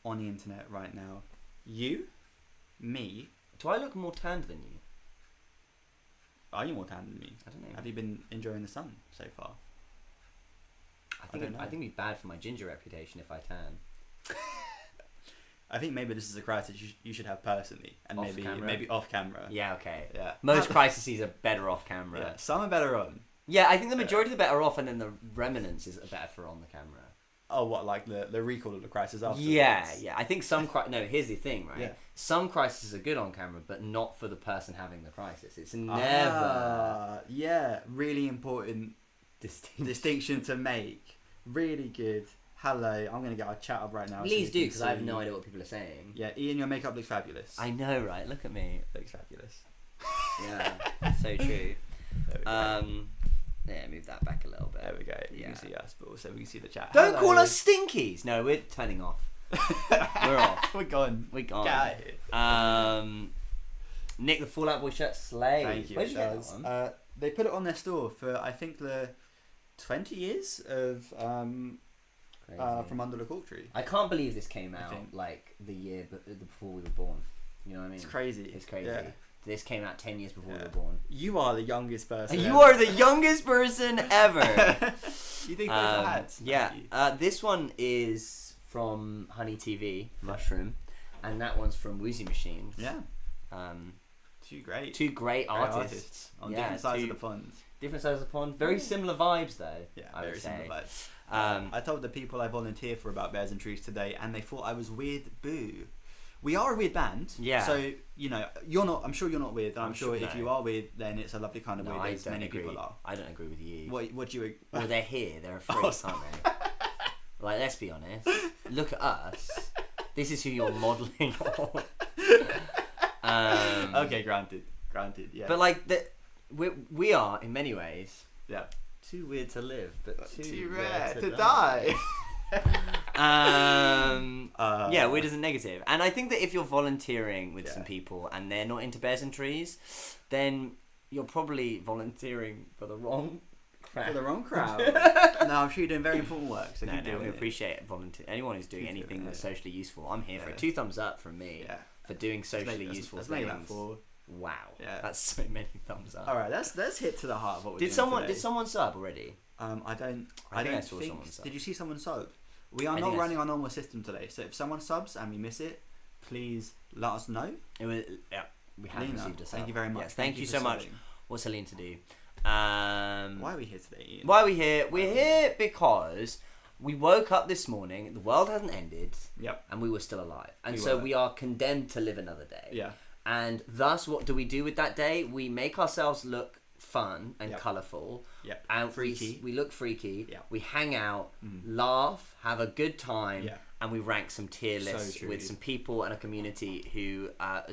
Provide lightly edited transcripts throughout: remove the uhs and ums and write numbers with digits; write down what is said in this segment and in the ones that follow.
on the internet right now. You, me. Do I look more tanned than you? Are you more tanned than me? I don't know. Have you been enjoying the sun so far? I think it'd be bad for my ginger reputation if I tan. I think maybe this is a crisis you should have personally, and Off maybe camera? maybe off camera. Yeah, okay. Yeah. Most crises are better off camera. Yeah, some are better on. Yeah, I think the majority are better off, and then the remnants are better for on the camera. Oh, what, like the recall of the crisis afterwards? Yeah. I think some no. Here's the thing, right? Yeah. Some crises are good on camera, but not for the person having the crisis. It's never. Yeah, really important distinction to make. Really good. Hello, I'm going to get our chat up right now. Please do, because I have no idea what people are saying. Yeah, Ian, your makeup looks fabulous. I know, right? Look at me. Looks fabulous. Yeah, so true. Yeah, move that back a little bit. There we go. You can see us, but also we can see the chat. Don't call us stinkies. No, we're turning off. We're off. We're gone. We're gone. Get out of here. Nick, the Fallout Boy shirt slays. Thank you. Where'd you get that one? They put it on their store for, I think, the 20 years of From Under the Cork Tree. I can't believe this came out like the year before we were born. You know what I mean? It's crazy. It's crazy. Yeah. This came out 10 years before we were born. You are the youngest person. You are the youngest person ever. You think those are hats? Yeah. This one is from Honey TV, Mushroom, and that one's from Woozy Machine. Yeah. Two Two great artists on different sides of the pond. Different sides of the pond. Very similar vibes, though. Yeah, very similar vibes. I told the people I volunteer for about Bears and Trees today, and they thought I was weird. Boo. We are a weird band. Yeah. So, you know, you're not. I'm sure you're not weird. I'm sure if you are weird, then it's a lovely kind of weird. As many people are. I don't agree with you. What do you? Well, they're here. They're a freak, aren't they? Like, let's be honest. Look at us. This is who you're modelling on. Okay, granted. Yeah. But like we are in many ways. Yeah. Too weird to live, but too rare to die. Yeah, weird isn't negative. And I think that if you're volunteering with some people and they're not into Bears and Trees, then you're probably volunteering for the wrong crowd. For the wrong crowd. No, I'm sure you're doing very important work. So we appreciate anyone who's doing anything that's socially useful. I'm here for it. 2 thumbs up from me for doing socially useful things. Make that 4. Wow. Yeah. That's so many thumbs up. All right, let's hit to the heart of what we're doing today. Did someone sub already? I think someone sub. Did you see someone sub? We are not running our normal system today, so if someone subs and we miss it, please let us know. We have received a sub. Thank you very much. Yes, thank you so much. What's Helene to do? Why are we here today, Ian? Why are we here? We're here because we woke up this morning, the world hasn't ended, and we were still alive. And we are condemned to live another day. Yeah. And thus, what do we do with that day? We make ourselves look fun and colourful. Yep. And freaky. We look freaky. Yep. We hang out, laugh, have a good time, and we rank some tier lists with some people and a community who are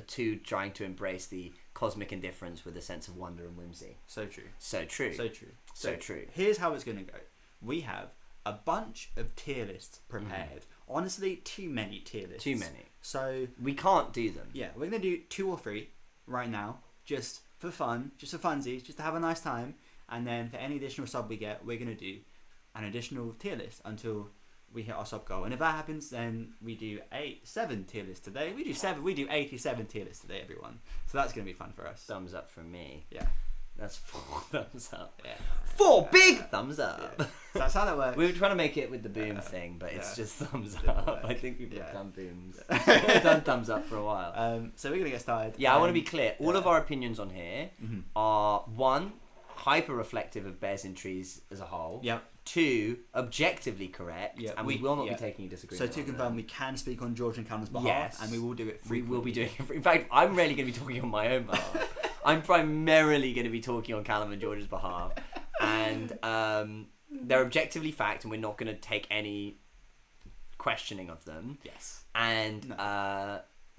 trying to embrace the cosmic indifference with a sense of wonder and whimsy. So true. So true. So true. So true. Here's how it's going to go. We have a bunch of tier lists prepared. Honestly, too many tier lists. Too many. So we can't do them. Yeah, we're going to do 2 or 3 right now, just for fun, just for funsies, just to have a nice time. And then for any additional sub we get, we're going to do an additional tier list until we hit our sub goal. And if that happens, then we do 7 tier lists today. We do 87 tier lists today, everyone. So that's going to be fun for us. Thumbs up from me. Yeah. That's 4 thumbs up. Yeah. 4 big thumbs up. Yeah. So that's how that works. We were trying to make it with the boom thing, but it's just thumbs up. I think people have done booms. We've done thumbs up for a while. So we're going to get started. Yeah, I want to be clear. All of our opinions on here are 1, hyper reflective of Bears in Trees as a whole. Yep. 2, objectively correct. Yep. And we will not be taking disagreement. So to confirm, we can speak on George and Callum's behalf, and we will do it frequently. We will be doing it. In fact, I'm rarely going to be talking on my own behalf. I'm primarily going to be talking on Callum and George's behalf. And they're objectively fact, and we're not going to take any questioning of them. Yes. And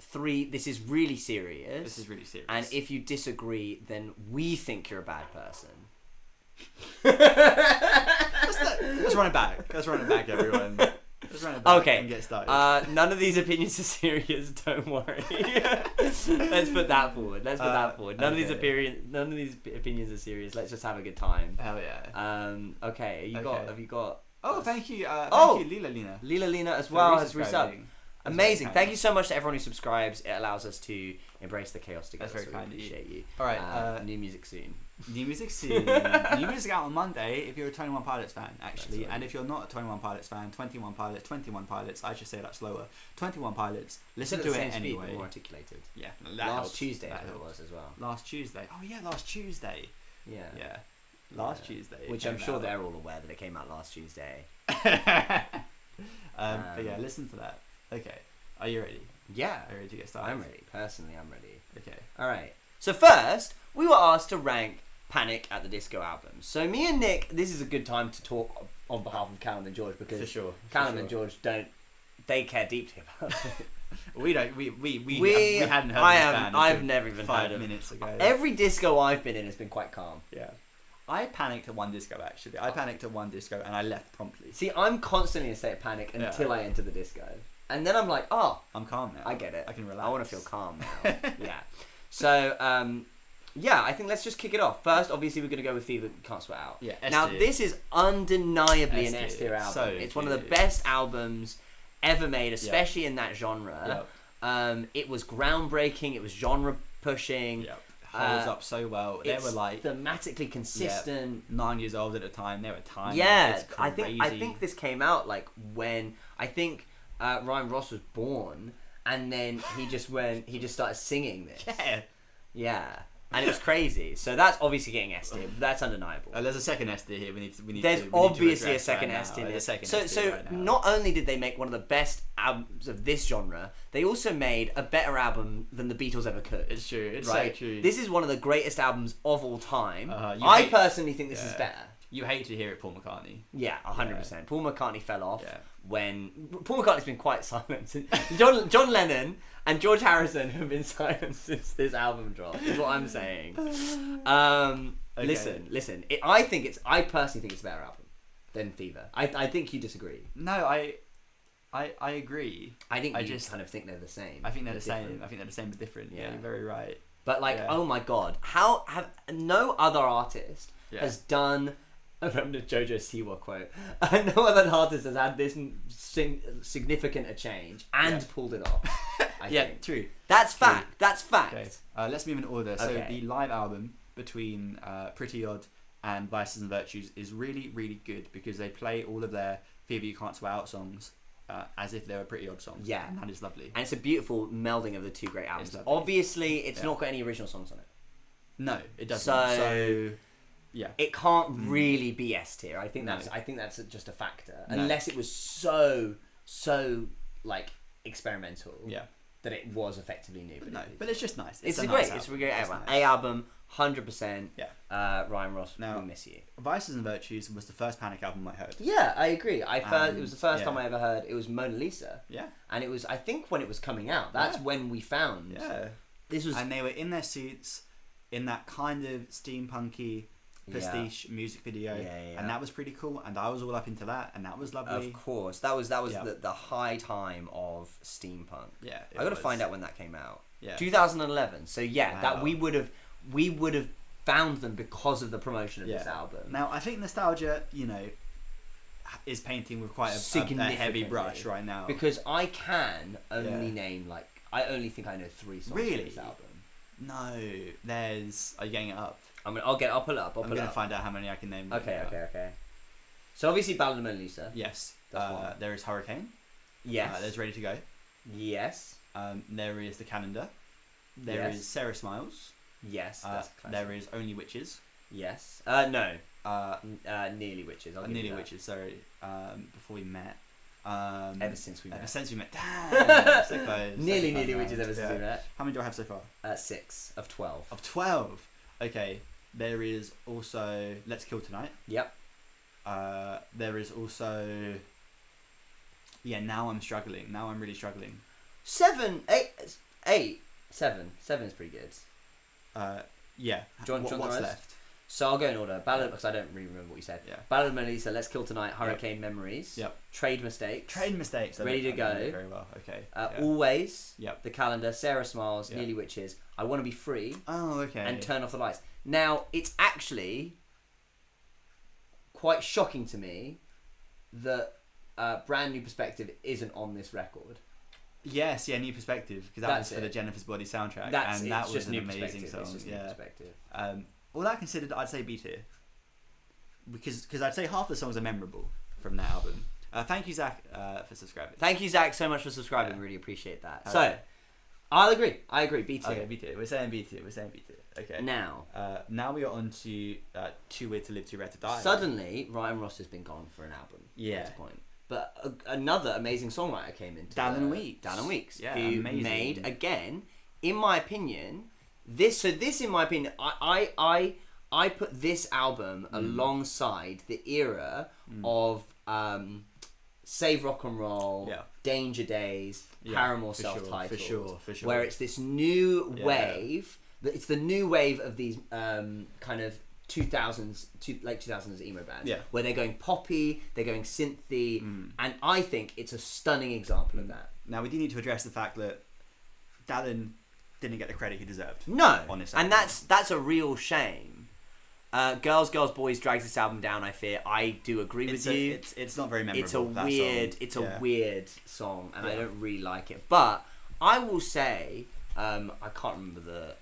3, this is really serious. And if you disagree, then we think you're a bad person. Let's run it back. Everyone. Let's run it back and get started. None of these opinions are serious. Don't worry. Let's put that forward. None of these opinions are serious. Let's just have a good time. Hell yeah. Okay. Have you got? Oh, thank you. Thank you, Lila Lina. Lila Lina as well has resubbed. Amazing. Thank you so much to everyone who subscribes. It allows us to embrace the chaos together. That's very so we kind of you. appreciate you. All right. New music soon. New music soon. New music out on Monday if you're a 21 Pilots fan, actually. And if you're not a 21 Pilots fan, 21 Pilots, I should say that slower. 21 Pilots, listen to it anyway. More articulated. Yeah. Last Tuesday it was as well. Last Tuesday. Oh yeah, last Tuesday. Yeah. Yeah. Last Tuesday. Which I'm sure they're all aware that it came out last Tuesday. But yeah, listen to that. Okay. Are you ready? Yeah. Are you ready to get started? I'm ready. Personally, I'm ready. Okay. Alright. So first, we were asked to rank Panic at the Disco albums. So me and Nick, this is a good time to talk on behalf of Callum and George because For sure. Callum and George they care deeply about it. We don't. We hadn't heard. I've never even heard of 5 minutes ago. Every disco I've been in has been quite calm. Yeah. I panicked at one disco actually. I panicked at one disco and I left promptly. See, I'm constantly in a state of panic until I enter the disco, and then I'm like, oh, I'm calm now. I get it. I can relax. I want to feel calm now. Yeah. So, yeah, I think let's just kick it off. First, obviously, we're going to go with Fever Can't Sweat Out. Yeah. Now, this is undeniably an S S-tier album. So it's one of the best albums ever made, especially in that genre. Yep. It was groundbreaking. It was genre pushing. Yep. Holds up so well. They were like thematically consistent. 9 years old at the time. They were tiny. Yeah, It's I crazy. think this came out like when Ryan Ross was born, and then he just started singing this. Yeah, and it was crazy. So that's obviously getting S tier. That's undeniable. There's a second S tier here. There's obviously a second S tier. There's a second So S tier right now. not only did they make one of the best albums of this genre, they also made a better album than the Beatles ever could. It's true. It's right? so true. This is one of the greatest albums of all time. I personally think this is better. You hate to hear it, Paul McCartney. Yeah, 100%. Paul McCartney fell off Yeah. when... Paul McCartney's been quite silent. John Lennon and George Harrison have been silent since this album dropped, is what I'm saying. Okay. Listen. I personally think it's a better album than Fever. I think you disagree. No, I agree. I just kind of think they're the same. I think they're the different. same. I think they're the same but different. Yeah, Yeah. you're very right. But oh my god, how have no other artist has done... From the JoJo Siwa quote, no other artist has had this significant a change and pulled it off. I think. True. That's fact. That's fact. Okay. Let's move in order. So the live album between Pretty Odd and Vices and Virtues is really, really good because they play all of their Fever You Can't Swear Out songs as if they were Pretty Odd songs. Yeah. And that is lovely. And it's a beautiful melding of the two great albums. It's lovely. Obviously, it's not got any original songs on it. No, it doesn't. So yeah. It can't really be S tier. I think that's just a factor. No. Unless it was so like experimental. Yeah. That it was effectively new. But it's just nice. It's a great. nice It's a great album. nice. A album, 100%. Yeah. Ryan Ross, Now, we miss you. Vices and Virtues was the first Panic album I heard. Yeah, I agree. It was the first yeah. time I ever heard. It was Mona Lisa. Yeah. And it was, I think, when it was coming out. That's when we found. Yeah. This was. And they were in their suits, in that kind of steampunky pastiche music video, and that was pretty cool. And I was all up into that, and that was lovely. Of course, that was the high time of steampunk. Yeah. I got to find out when that came out. Yeah. 2011. So yeah, Wow. that we would have found them because of the promotion of this album. Now I think nostalgia, is painting with quite a heavy brush right now. Because I can only name I only think I know 3 songs from this album. No, there's. Are you getting it up? I'll pull it up. I'm gonna find out how many I can name. Okay. So obviously Ballad of Mona Lisa. Yes. That's one. There is Hurricane. Yes. There's Ready to Go. Yes. There is The Calendar. There is Sarah Smiles. Yes. That's classic. There is Only Witches. Yes. No. Nearly Witches. Nearly Witches. Sorry. Before we met. Ever since we met. Damn. So close. Nearly Witches ever since we met. How many do I have so far? 6 of 12. Of 12. Okay. There is also Let's Kill Tonight. Yep. There is also. Yeah. Now I'm struggling. Now I'm really struggling. 7, 8, 7. 7 is pretty good. Yeah. What's left? So I'll go in order. Ballad, because I don't really remember what you said. Yeah. Ballad of Mona Lisa, Let's Kill Tonight, Hurricane Memories. Yep. Trade Mistakes. Ready to Go. Very well. Okay. Always. Yep. The Calendar. Sarah Smiles. Yep. Nearly Witches. I Want to Be Free. Oh, okay. And Turn Off the Lights. Now, it's actually quite shocking to me that Brand New Perspective isn't on this record. Yes, yeah, New Perspective, because that That's was for it. the Jennifer's Body soundtrack, That's and it. that It's was just an New amazing Perspective. song. It's just New Yeah. Perspective. All that considered, I'd say B tier, because I'd say half the songs are memorable from that album. Thank you, Zach, for subscribing. Thank you, Zach, so much for subscribing. Yeah. Really appreciate that. Okay. So, I'll agree. I agree. B tier. Okay, B tier. We're saying B tier. Okay. Now, Now we are on to Too Weird to Live, Too Rare to Die. suddenly, Ryan Ross has been gone for an album. Yeah. At this point. But another amazing songwriter came into Dallin Weeks. Dallin Weeks, Yeah, who amazing. made, again, in my opinion, this, in my opinion, I put this album alongside the era of Save Rock and Roll, Yeah. Danger Days, Yeah, Paramore for sure, self-titled, for sure. where it's this new Yeah. wave. It's the new wave of these kind of 2000s, late 2000s emo bands, Yeah. where they're going poppy, they're going synthy, and I think it's a stunning example of that. Now we do need to address the fact that Dallin didn't get the credit he deserved. No, On this and album. that's a real shame. Girls, Boys drags this album down. I fear. I do agree with you. It's not very memorable. It's a that weird, song. it's Yeah. a weird song, and I Yeah. don't really like it. But I will say, I can't remember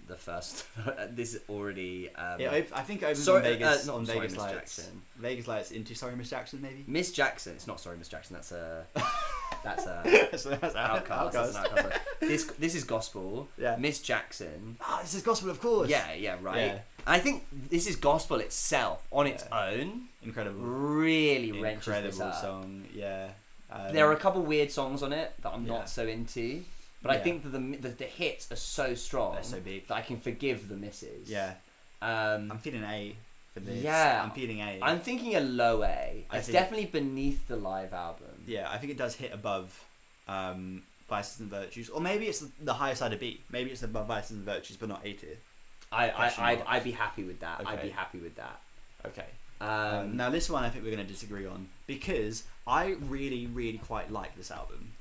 the first. This is already. Yeah, I think it opens Sorry, on Vegas, not on Sorry, Vegas Miss Lights. Jackson. Vegas Lights into Sorry Miss Jackson, maybe. Miss Jackson. It's not Sorry Miss Jackson. That's a That's Outcast. That's an Outcast. This is gospel. Yeah. Miss Jackson. Ah, this is gospel, of course. Yeah, right. Yeah. I think this is gospel itself on its own. Incredible. Really wrenches this Incredible up. song. Yeah. There are a couple weird songs on it that I'm Yeah. not so into, but I Yeah. think that the hits are so strong. They're so big. that I can forgive the misses. Yeah. Um, I'm feeling A for this. Yeah. I'm feeling A. I'm thinking a low A. I It's think- definitely beneath the live album. Yeah, I think it does hit above Vices and Virtues, or maybe it's the higher side of B. Maybe it's above Vices and Virtues, but not A tier. I'd be happy with that. I'd Okay. be happy with that. Okay. Now this one I think we're going to disagree on because I really, really quite like this album.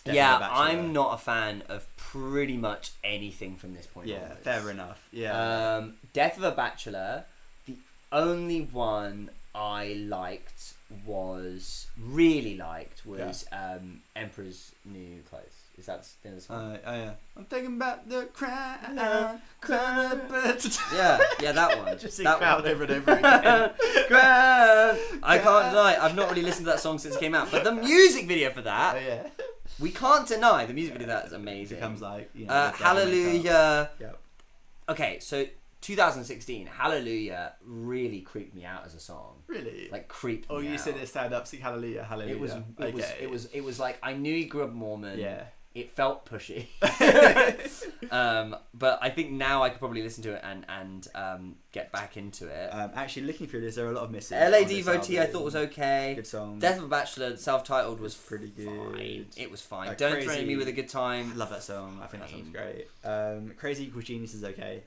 Death Yeah, of the Bachelor. I'm not a fan of pretty much anything from this point Yeah, onwards. fair enough. Yeah. Death of a Bachelor, the only one I really liked was Emperor's New Clothes. Is that the name of the song? Yeah. I'm thinking about the crown. Yeah, that one. Just sing That crown one. over and over again. Grand. I can't deny, I've not really listened to that song since it came out, but the music video for that, Oh yeah. we can't deny the music video. That is amazing. It becomes like the devil makes Hallelujah. up. Yep. Okay, so 2016, Hallelujah really creeped me out as a song. Really? Like creeped Oh, me you out. said it stand up, sing Hallelujah, Hallelujah. It was like I knew he grew up Mormon. Yeah. It felt pushy. But I think now I could probably listen to it and get back into it. Actually, looking through this, there are a lot of misses. LA on this Devotee I album. thought was okay. Good song. Death of a Bachelor, self-titled, was pretty good. fine. It was fine. Like Don't Crazy. Threaten Me with a Good Time. I love that song. I think that song's Fine. great. Crazy Equals Genius is okay.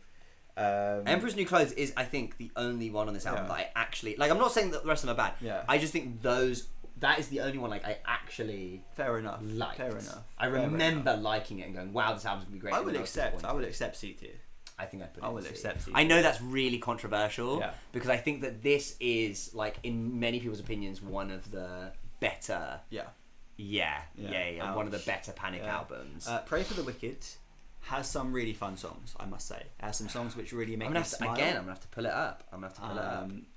Emperor's New Clothes is, I think, the only one on this album Yeah. that I actually like. I'm not saying that the rest of them are bad. Yeah. I just think that is the only one like I actually Fair enough. liked. Fair enough. I Fair remember enough. liking it and going, "Wow, this album's gonna be great." I and will then was accept. I disappointed. will accept C tier. I think I put. I it in will C. accept C I know tier. that's really controversial Yeah. because I think that this is like, in many people's opinions, one of the better. Yeah. Yeah. One of the Ouch. better Panic Yeah. albums. Pray for the Wicked has some really fun songs, I must say. It has some songs which really make I'm me gonna have to, smile. again. I'm gonna have to pull it up.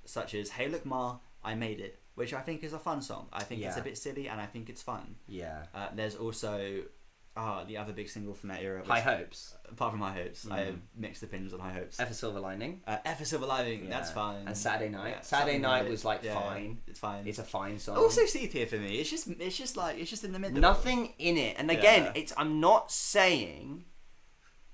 Such as Hey Look Ma, I Made It, which I think is a fun song. I think it's a Yeah. bit silly and I think it's fun. Yeah. There's also the other big single from that era. Which, High Hopes. Apart from High Hopes, I have mixed opinions on High Hopes. F for Silver Lining. F for Silver Lining, that's Yeah. fine. And Saturday Night. Yeah, Saturday Night was like yeah, fine. It's fine. It's a fine song. Also C tier for me. It's just in the middle. Nothing in it. And again, Yeah. I'm not saying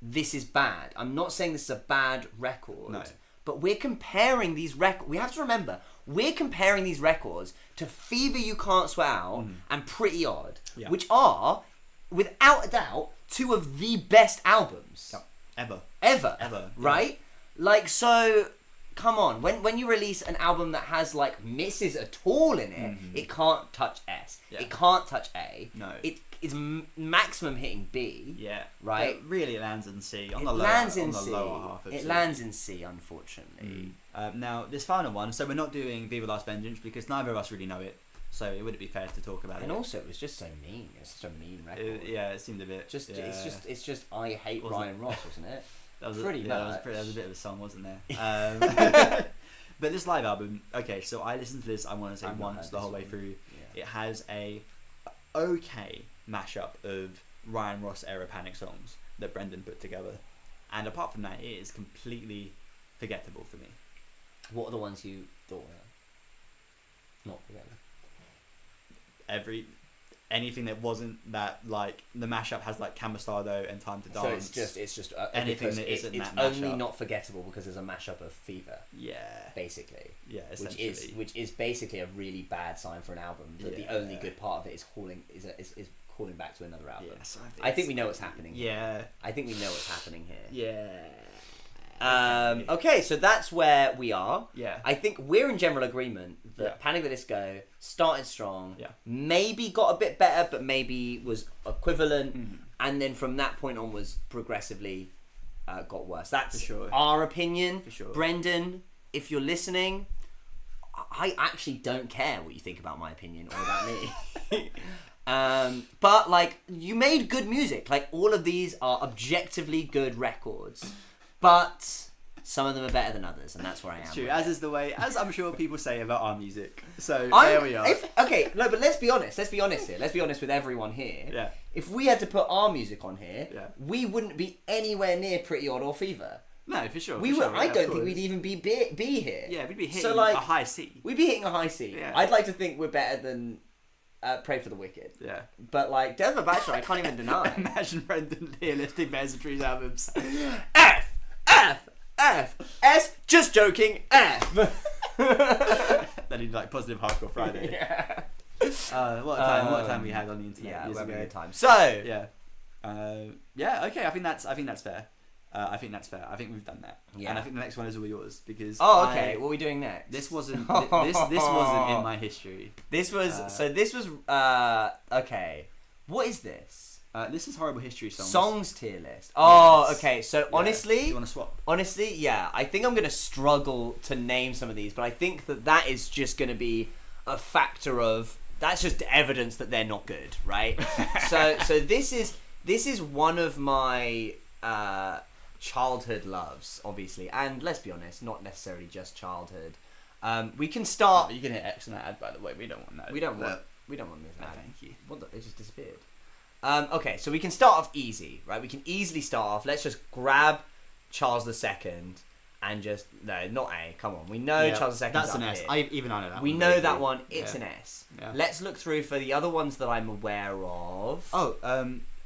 this is bad. I'm not saying this is a bad record. No. But we're comparing these records. We have to remember, we're comparing these records to Fever You Can't Sweat Out and Pretty Odd, Yeah. which are, without a doubt, two of the best albums Ever. ever. Right? Like, so, come on. When you release an album that has, like, misses at all in it, it can't touch S. Yeah. It can't touch A. No. It is maximum hitting B. Yeah. Right? But really, it lands in C. On It the lower, lands in on the C. lower half of It C. lands in C, unfortunately. Now, this final one, so we're not doing Viva Last Vengeance because neither of us really know it. so it wouldn't be fair to talk about And it. also, it was just so mean. It's such a mean record. It seemed a bit. It's just I hate Ryan Ross, wasn't it? That was pretty much. That was a bit of a song, wasn't there? But this live album, okay, so I listened to this, I want to say once the whole way through. Yeah. It has a okay mashup of Ryan Ross era Panic songs that Brendan put together. And apart from that, it is completely forgettable for me. What are the ones you thought were not forgettable? Anything that wasn't that, like, the mashup has like Camastardo and Time to Dance. So it's just anything that isn't it's that mashup. only not forgettable because there's a mashup of Fever. Yeah. Basically. Yeah, essentially. Which is basically a really bad sign for an album. That the only good part of it is calling back to another album. Yeah, so I think we know what's happening. Yeah. I think we know what's happening here. Yeah. Okay, so that's where we are. Yeah. I think we're in general agreement that Panic at the Disco started strong, maybe got a bit better, but maybe was equivalent, and then from that point on was progressively got worse. That's our opinion. For sure. Brendan, if you're listening, I actually don't care what you think about my opinion or about me. But like, you made good music. Like, all of these are objectively good records, but some of them are better than others, and that's where I am. It's true, as I'm sure people say about our music. So there we are. But let's be honest. Let's be honest here. Let's be honest with everyone here. Yeah. If we had to put our music on here, we wouldn't be anywhere near Pretty Odd or Fever. No, for sure. I don't think we'd even be here. Yeah, we'd be hitting a high C. We'd be hitting a high C. Yeah. I'd like to think we're better than Pray for the Wicked. Yeah. But like, Death of a Bachelor, I can't even deny. Imagine Brendan here listing Measantry's albums. F, S, just joking, F. Then he'd like Positive Hardcore Friday. Yeah. What a time we had on the internet. Yeah, years we had a ago. good time. So Okay. I think that's fair. I think that's fair. I think we've done that. Yeah. And I think the next one is all yours because. Oh, okay. What are we doing next? This wasn't. this wasn't in my history. This was. Okay. What is this? This is Horrible History songs. Songs tier list. Oh, yes. Okay. So honestly, do you want to swap? Honestly, yeah. I think I'm gonna struggle to name some of these, but I think that is just gonna be a factor of. That's just evidence that they're not good, right? so this is one of my childhood loves, obviously, and let's be honest, not necessarily just childhood. We can start. You can hit X on that ad, by the way. We don't want that. We don't want this ad. Thank you. It just disappeared. Okay, so we can start off easy, right? We can easily start off. Let's just grab Charles II and just not A. Come on, we know Charles II. That's an S. I know that. We know that one. It's an S. Yeah. Let's look through for the other ones that I'm aware of. Oh,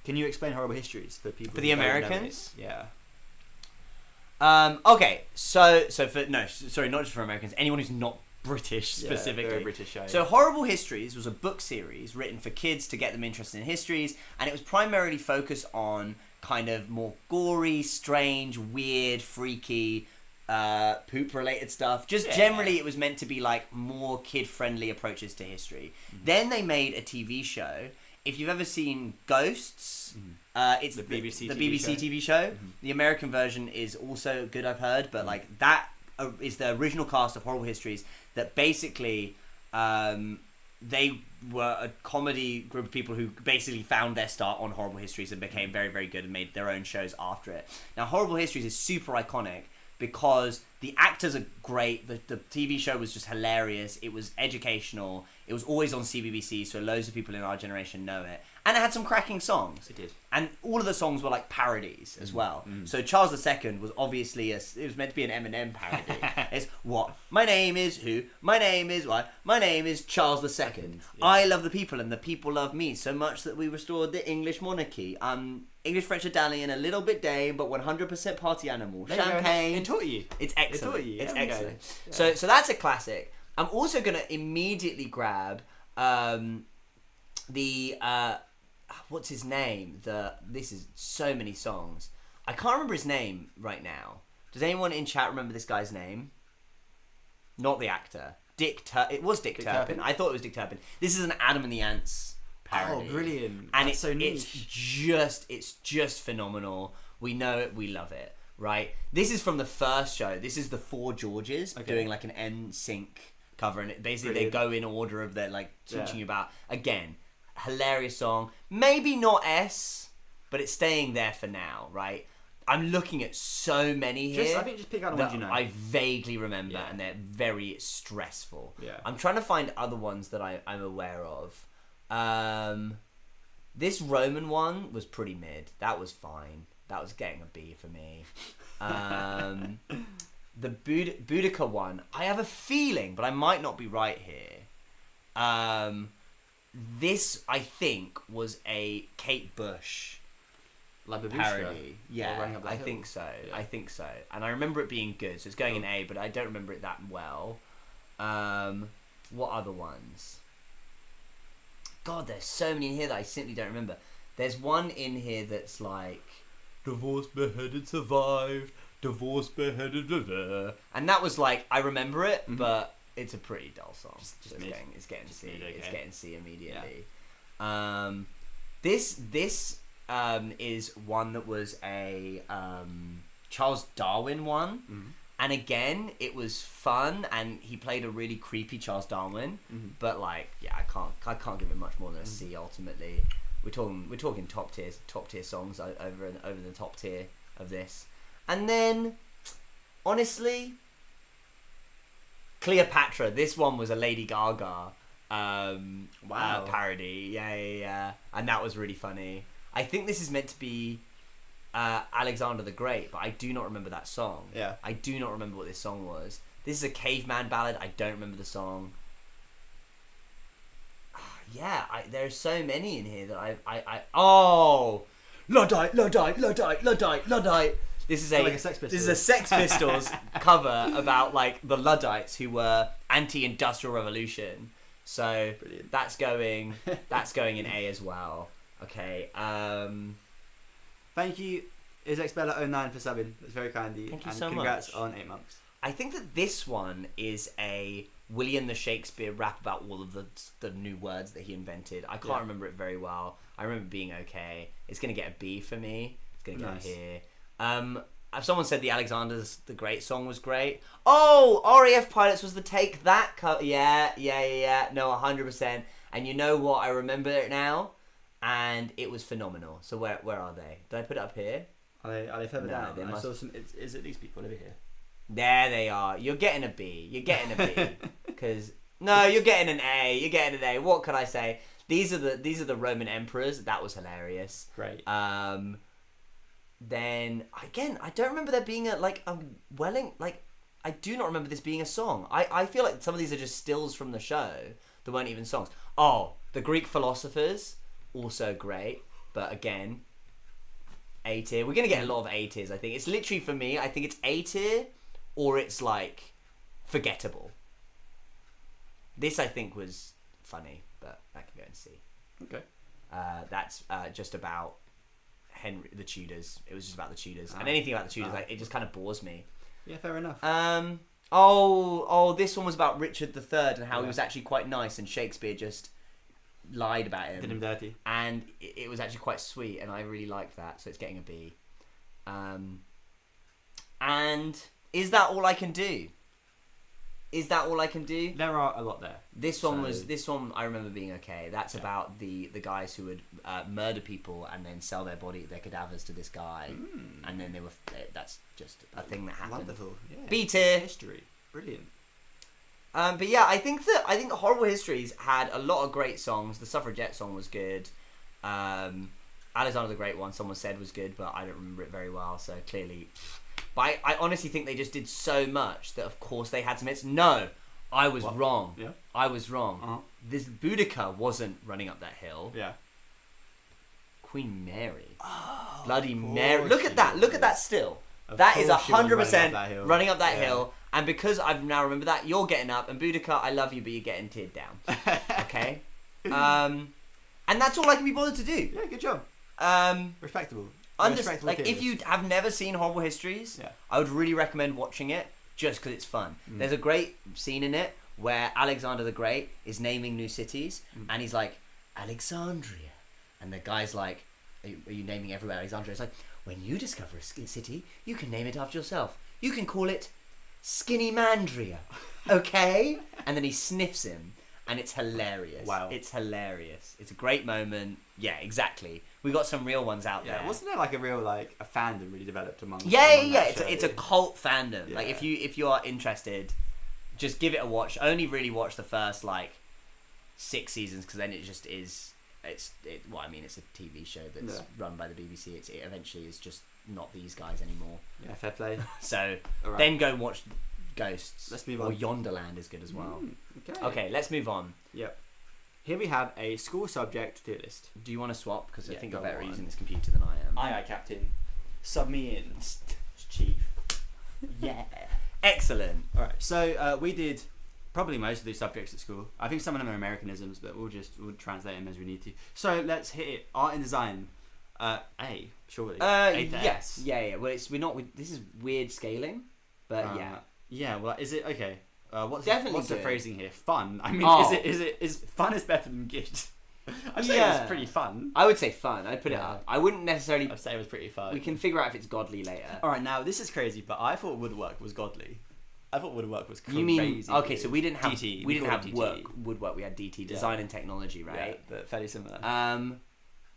can you explain Horrible Histories for people? For the Americans? Yeah. Okay, so not just for Americans, anyone who's not British specifically. Very British show. So Horrible Histories was a book series written for kids to get them interested in histories, and it was primarily focused on kind of more gory, strange, weird, freaky, poop-related stuff. Just generally, it was meant to be like more kid-friendly approaches to history. Mm-hmm. Then they made a TV show. If you've ever seen Ghosts, it's the BBC TV show. Mm-hmm. The American version is also good, I've heard, but like that is the original cast of Horrible Histories that basically they were a comedy group of people who basically found their start on Horrible Histories and became very, very good and made their own shows after it. Now, Horrible Histories is super iconic because the actors are great, the TV show was just hilarious, it was educational, it was always on CBBC, so loads of people in our generation know it, and it had some cracking songs. It did. And all of the songs were like parodies as well. So Charles II was obviously it was meant to be an Eminem parody. It's what? My name is who? My name is what? My name is Charles II. Yeah. I love the people and the people love me so much that we restored the English monarchy. English, French, Italian, a little bit Dane, but 100% party animal. Champagne. It taught you. It's excellent. It taught you. It's Yeah. excellent. Yeah. So that's a classic. I'm also gonna immediately grab what's his name? This is so many songs. I can't remember his name right now. Does anyone in chat remember this guy's name? Not the actor. It was Dick Turpin. I thought it was Dick Turpin. This is an Adam and the Ants parody. Oh, brilliant! And it's so niche. It's just phenomenal. We know it. We love it. Right. This is from the first show. This is the Four Georges doing like an NSYNC cover, and basically Brilliant. they go in order of their like teaching you about. Again, hilarious song. Maybe not S, but it's staying there for now, right? I'm looking at so many here. I think just pick out the that ones you know. I vaguely remember, and they're very stressful. Yeah. I'm trying to find other ones that I'm aware of. This Roman one was pretty mid. That was fine. That was getting a B for me. The Boudica one, I have a feeling, but I might not be right here. This, I think, was a Kate Bush parody. Yeah, I think so. Yeah. I think so. And I remember it being good, so it's going in A, but I don't remember it that well. What other ones? God, there's so many in here that I simply don't remember. There's one in here that's like, divorced, beheaded, survived, divorced, beheaded, blah, blah. And that was like, I remember it, but it's a pretty dull song. It's getting C. Okay. It's getting C immediately. Yeah. This is one that was a Charles Darwin one. And again, it was fun, and he played a really creepy Charles Darwin. But like, yeah, I can't give it much more than a C. Ultimately, we're talking top tier songs over the top tier of this. And then, honestly, Cleopatra. This one was a Lady Gaga parody. Yeah, and that was really funny. I think this is meant to be Alexander the Great, but I do not remember that song. Yeah. I do not remember what this song was. This is a caveman ballad. I don't remember the song. Yeah, there are so many in here that Luddite. This is a Sex Pistols cover about like the Luddites who were anti-industrial revolution. So brilliant. That's going in A as well. Okay. Thank you, IsXBella09 for subbing. That's very kind of you. Thank you so much. Congrats on 8 months. I think that this one is a William the Shakespeare rap about all of the new words that he invented. I can't remember it very well. I remember it being okay. It's going to get a B for me. It's going to go here. Someone said the Alexander the Great song was great. Oh, RAF Pilots was the Take That cut. Yeah. No, 100%. And you know what? I remember it now. And it was phenomenal. So where are they? Did I put it up here? Are they further down? They I saw some. Is it these people over here? There they are. You're getting a B. Because no, you're getting an A. You're getting an A. What can I say? These are the Roman emperors. That was hilarious. Great. Then again, I don't remember there being I do not remember this being a song. I feel like some of these are just stills from the show that weren't even songs. Oh, the Greek philosophers, also great, but again, A tier. We're gonna get a lot of A tiers. I think it's literally for me. I think it's A tier, or it's like forgettable. This I think was funny, but that can go in C. Okay. That's just about the Tudors. It was just about the Tudors, and anything about the Tudors, it just kind of bores me. Yeah, fair enough. This one was about Richard III and how he was actually quite nice, and Shakespeare just lied about him. Did him dirty. And it was actually quite sweet, and I really liked that, so it's getting a B. And is that all I can do? There are a lot there. This one I remember being okay. That's about the guys who would murder people and then sell their cadavers to this guy, and then that's just a thing that happened. Wonderful. Yeah. B tier History. Brilliant. But yeah, I think Horrible Histories had a lot of great songs. The Suffragette song was good. Alexander the Great one, someone said was good, but I don't remember it very well. So clearly. But I honestly think they just did so much that of course they had some hits. No, I was wrong. Yeah. I was wrong. Uh-huh. This Boudica wasn't Running Up That Hill. Yeah. Queen Mary. Oh, Bloody Mary. Look at that. Look at that still. That is 100% Running Up That Hill. And because I've now remembered that, you're getting up. And Boudica, I love you, but you're getting tiered down. Okay? And that's all I can be bothered to do. Yeah, good job. Respectable. If you have never seen Horrible Histories, I would really recommend watching it just because it's fun. There's a great scene in it where Alexander the Great is naming new cities, and he's like, Alexandria, and the guy's like, are you naming everywhere Alexandria? It's like, when you discover a city, you can name it after yourself. You can call it Skinny Mandria, okay? And then he sniffs him, and it's hilarious. Wow. It's hilarious. It's a great moment. Yeah, exactly. We got some real ones out there. Wasn't there like a real a fandom really developed among? Yeah. that show? It's a cult fandom. Yeah. Like if you are interested, just give it a watch. Only really watch the first 6 seasons, because then it just is. It's a TV show that's run by the BBC. It eventually is just not these guys anymore. Yeah, fair play. So Right. then go watch Ghosts. Let's move or on. Yonderland is good as well. Okay. Okay, let's move on. Yep. Here we have a school subject tier list. Do you want to swap? Because I Yeah, think go you're better on. using this computer than I am. Aye, Captain. Sub me in, Chief. Yeah. Excellent. All right. So we did probably most of these subjects at school. I think some of them are Americanisms, but we'll translate them as we need to. So let's hit it. Art and design. A, surely. A to Yes. S. Yeah. Well, this is weird scaling, but yeah. Yeah. Well, is it okay? What's Definitely the good. phrasing here? Fun. I mean, Oh. is fun is better than good? I'd say it was pretty fun. I would say fun. I'd put it Yeah. up. I wouldn't necessarily. I'd say it was pretty fun. We can figure out if it's godly later. All right, now this is crazy, but I thought woodwork was godly. I thought woodwork was crazy. You mean okay? So we didn't have DT. we didn't call have it DT. woodwork. We had DT, design and technology, Yeah, right? but fairly similar.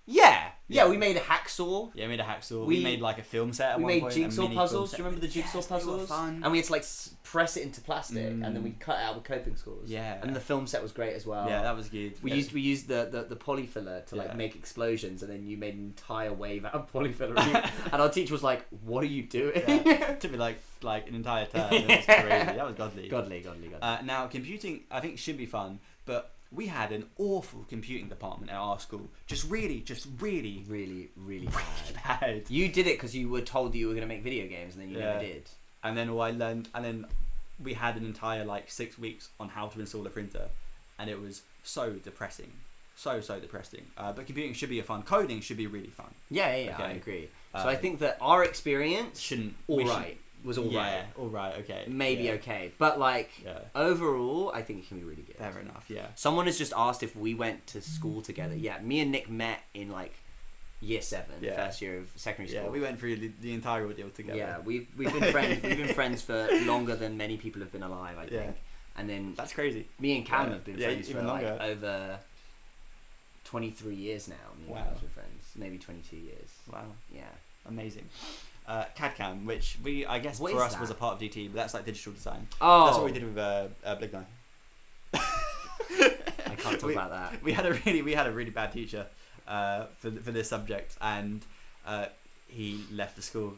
Yeah. Yeah. We made a hacksaw. Yeah, we made a hacksaw. We- We made like a film set at We one made point. jigsaw a mini puzzles. film Do set. you remember the jigsaw Yes, they were puzzles? fun. And we had to press it into plastic, and then we cut it out with coping scores. Yeah. And the film set was great as well. Yeah, that was good. We used the polyfiller to Yeah. make explosions, and then you made an entire wave out of polyfiller. And our teacher was like, "What are you doing?" Yeah. Took me like an entire term. It was crazy. That was godly. Godly. Now computing, I think should be fun, but we had an awful computing department at our school. Just really Really bad. bad. You did it because you were told that you were going to make video games, and then you never Yeah. did. And then I learned, and then we had an entire 6 weeks on how to install a printer, and it was so depressing, so depressing. But computing should be fun. Coding should be really fun. Yeah, Okay. I agree. So I think that our experience was all yeah, right. all right, okay, Maybe yeah. okay, but Yeah. overall, I think it can be really good. Fair enough. Yeah. Someone has just asked if we went to school together. Yeah, me and Nick met in year 7, Yeah. first year of secondary Yeah, school. we went through the entire ordeal together. Yeah, we've been friends. We've been friends for longer than many people have been alive, I think. Yeah. And then That's crazy. me and Callum Yeah. have been Yeah, friends for even longer. over 23 years now. Me and Wow. Callum have been friends, maybe 22 years. Wow, Yeah. amazing. CAD-CAM, which I guess What for is us that? was a part of DT, but that's like digital design. Oh, That's what we did with Big Guy. I can't talk about that. We had a really bad teacher for this subject, and he left the school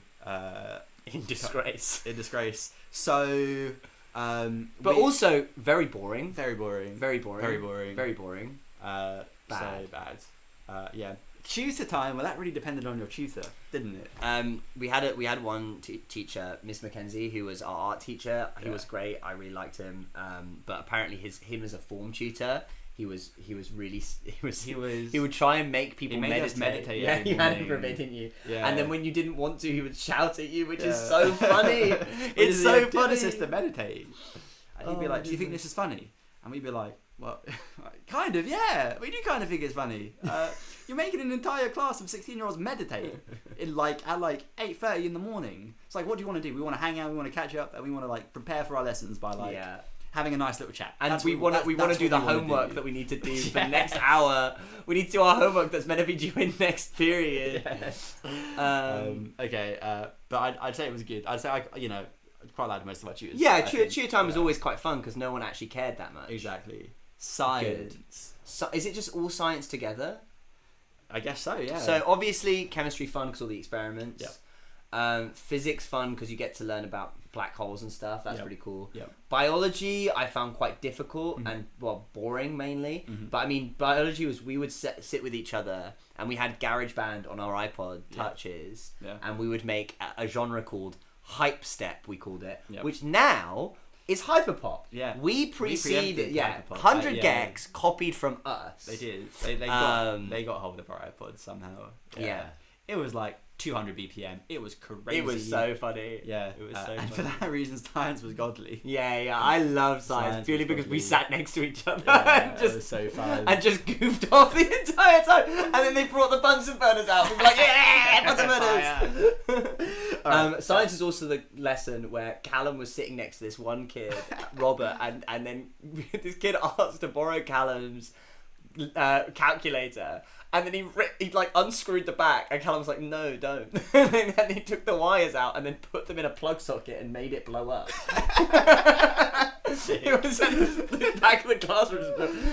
In disgrace. in disgrace. So, But also very boring. very boring. Very boring. Very boring. Very boring. So Bad. bad. Yeah. Tutor time. Well, that really depended on your tutor, didn't it? We had one teacher, Miss Mackenzie, who was our art teacher. He Yeah. was great. I really liked him. But apparently him as a form tutor, he would try and make people He made us meditate Yeah, every you had him morning. for a bit, didn't you? Yeah. And then when you didn't want to, he would shout at you, which is Yeah. so funny. It's so Do funny. this is to meditate. And he'd be Oh, like, "Do you think goodness. this is funny?" And we'd be like, "Well, kind of, yeah. We do kind of think it's funny. You're making an entire class of 16-year-olds meditate at 8:30 in the morning. It's like, what do you want to do? We want to hang out, we want to catch up, and we want to prepare for our lessons by Yeah. having a nice little chat. And That's we what- want to that's do what the we wanna homework do. that we need to do for the Yeah. next hour. We need to do our homework that's meant to be due in next period. Okay, but I'd say it was good. I'd say I quite liked most of our tutors. Yeah, I think. tutor time was always quite fun because no one actually cared that much. Exactly. Science. So, is it just all science together? I guess so. Yeah. So obviously chemistry fun because all the experiments. Yep. Physics fun because you get to learn about black holes and stuff. That's Yep. pretty cool. Yep. Biology I found quite difficult Mhm. and boring mainly. Mhm. But I mean biology was we would sit with each other and we had GarageBand on our iPod Yeah. touches Yeah. and we would make a genre called hype step. We called it, Yep. which now is hyperpop. Yeah. We preempted preceded. Yeah, hyperpop. 100 Yeah. gex copied from us. They did. They got hold of our iPods somehow. Yeah. It was like 200 BPM. It was crazy. It was so funny. Yeah. It was so and for funny. that reason, science was godly. Yeah, I love science Science purely was because we lovely. sat next to each other Yeah, and it was so fun. and just goofed off the entire time. And then they brought the Bunsen burners out. We'd be like, yeah, Bunsen burners. Science is also the lesson where Callum was sitting next to this one kid, Robert, and then this kid asked to borrow Callum's calculator, and then he like unscrewed the back, and Callum was like, no, don't. And then he took the wires out and then put them in a plug socket and made it blow up. It was the back of the classroom.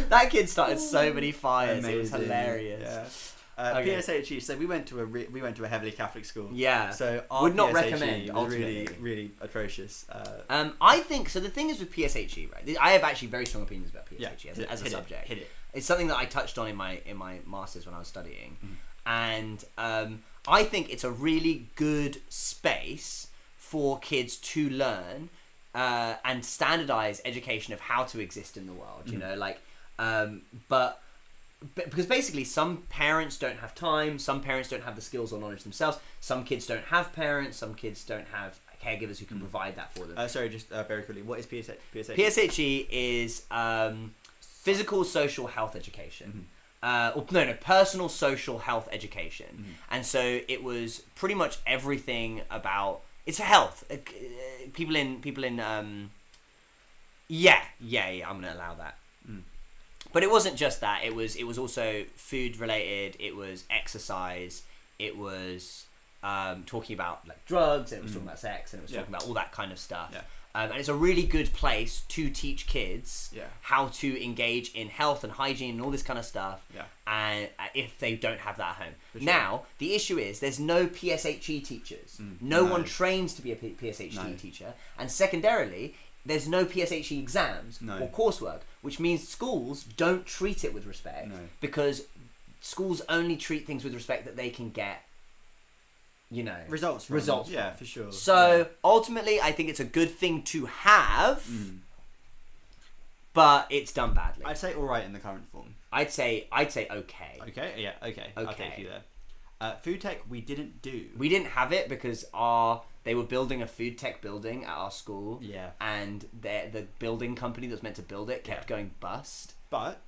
That kid started so many fires. Amazing. It was hilarious. Yeah. PSHE. So we went to a heavily Catholic school. Yeah. So our would not PSHE recommend. Was really atrocious. I think so. The thing is with PSHE, right? I have actually very strong opinions about PSHE as a subject. Hit it. It's something that I touched on in my masters when I was studying, and I think it's a really good space for kids to learn and standardize education of how to exist in the world. You know, like, but because basically some parents don't have time, some parents don't have the skills or knowledge themselves, some kids don't have parents, some kids don't have caregivers who can provide that for them. Sorry, just very quickly, what is PSHE? PSHE is physical social health education. Personal social health education. And so it was pretty much everything about, it's health. People in I'm gonna allow that. But it wasn't just that. It was also food related. It was exercise. It was talking about like drugs. And it was talking about sex. And it was talking about all that kind of stuff. Yeah. And it's a really good place to teach kids how to engage in health and hygiene and all this kind of stuff. Yeah. And if they don't have that at home. Sure. Now, the issue is there's no PSHE teachers. No one trains to be a PSHE teacher. And secondarily, there's no PSHE exams or coursework, which means schools don't treat it with respect because schools only treat things with respect that they can get, you know, results from. Yeah, for sure. So ultimately, I think it's a good thing to have, but it's done badly. I'd say all right in the current form. I'd say okay. Okay, yeah, okay. I'll take you there. Food tech we didn't do. We didn't have it because they were building a food tech building at our school. Yeah. And the building company that was meant to build it kept going bust. But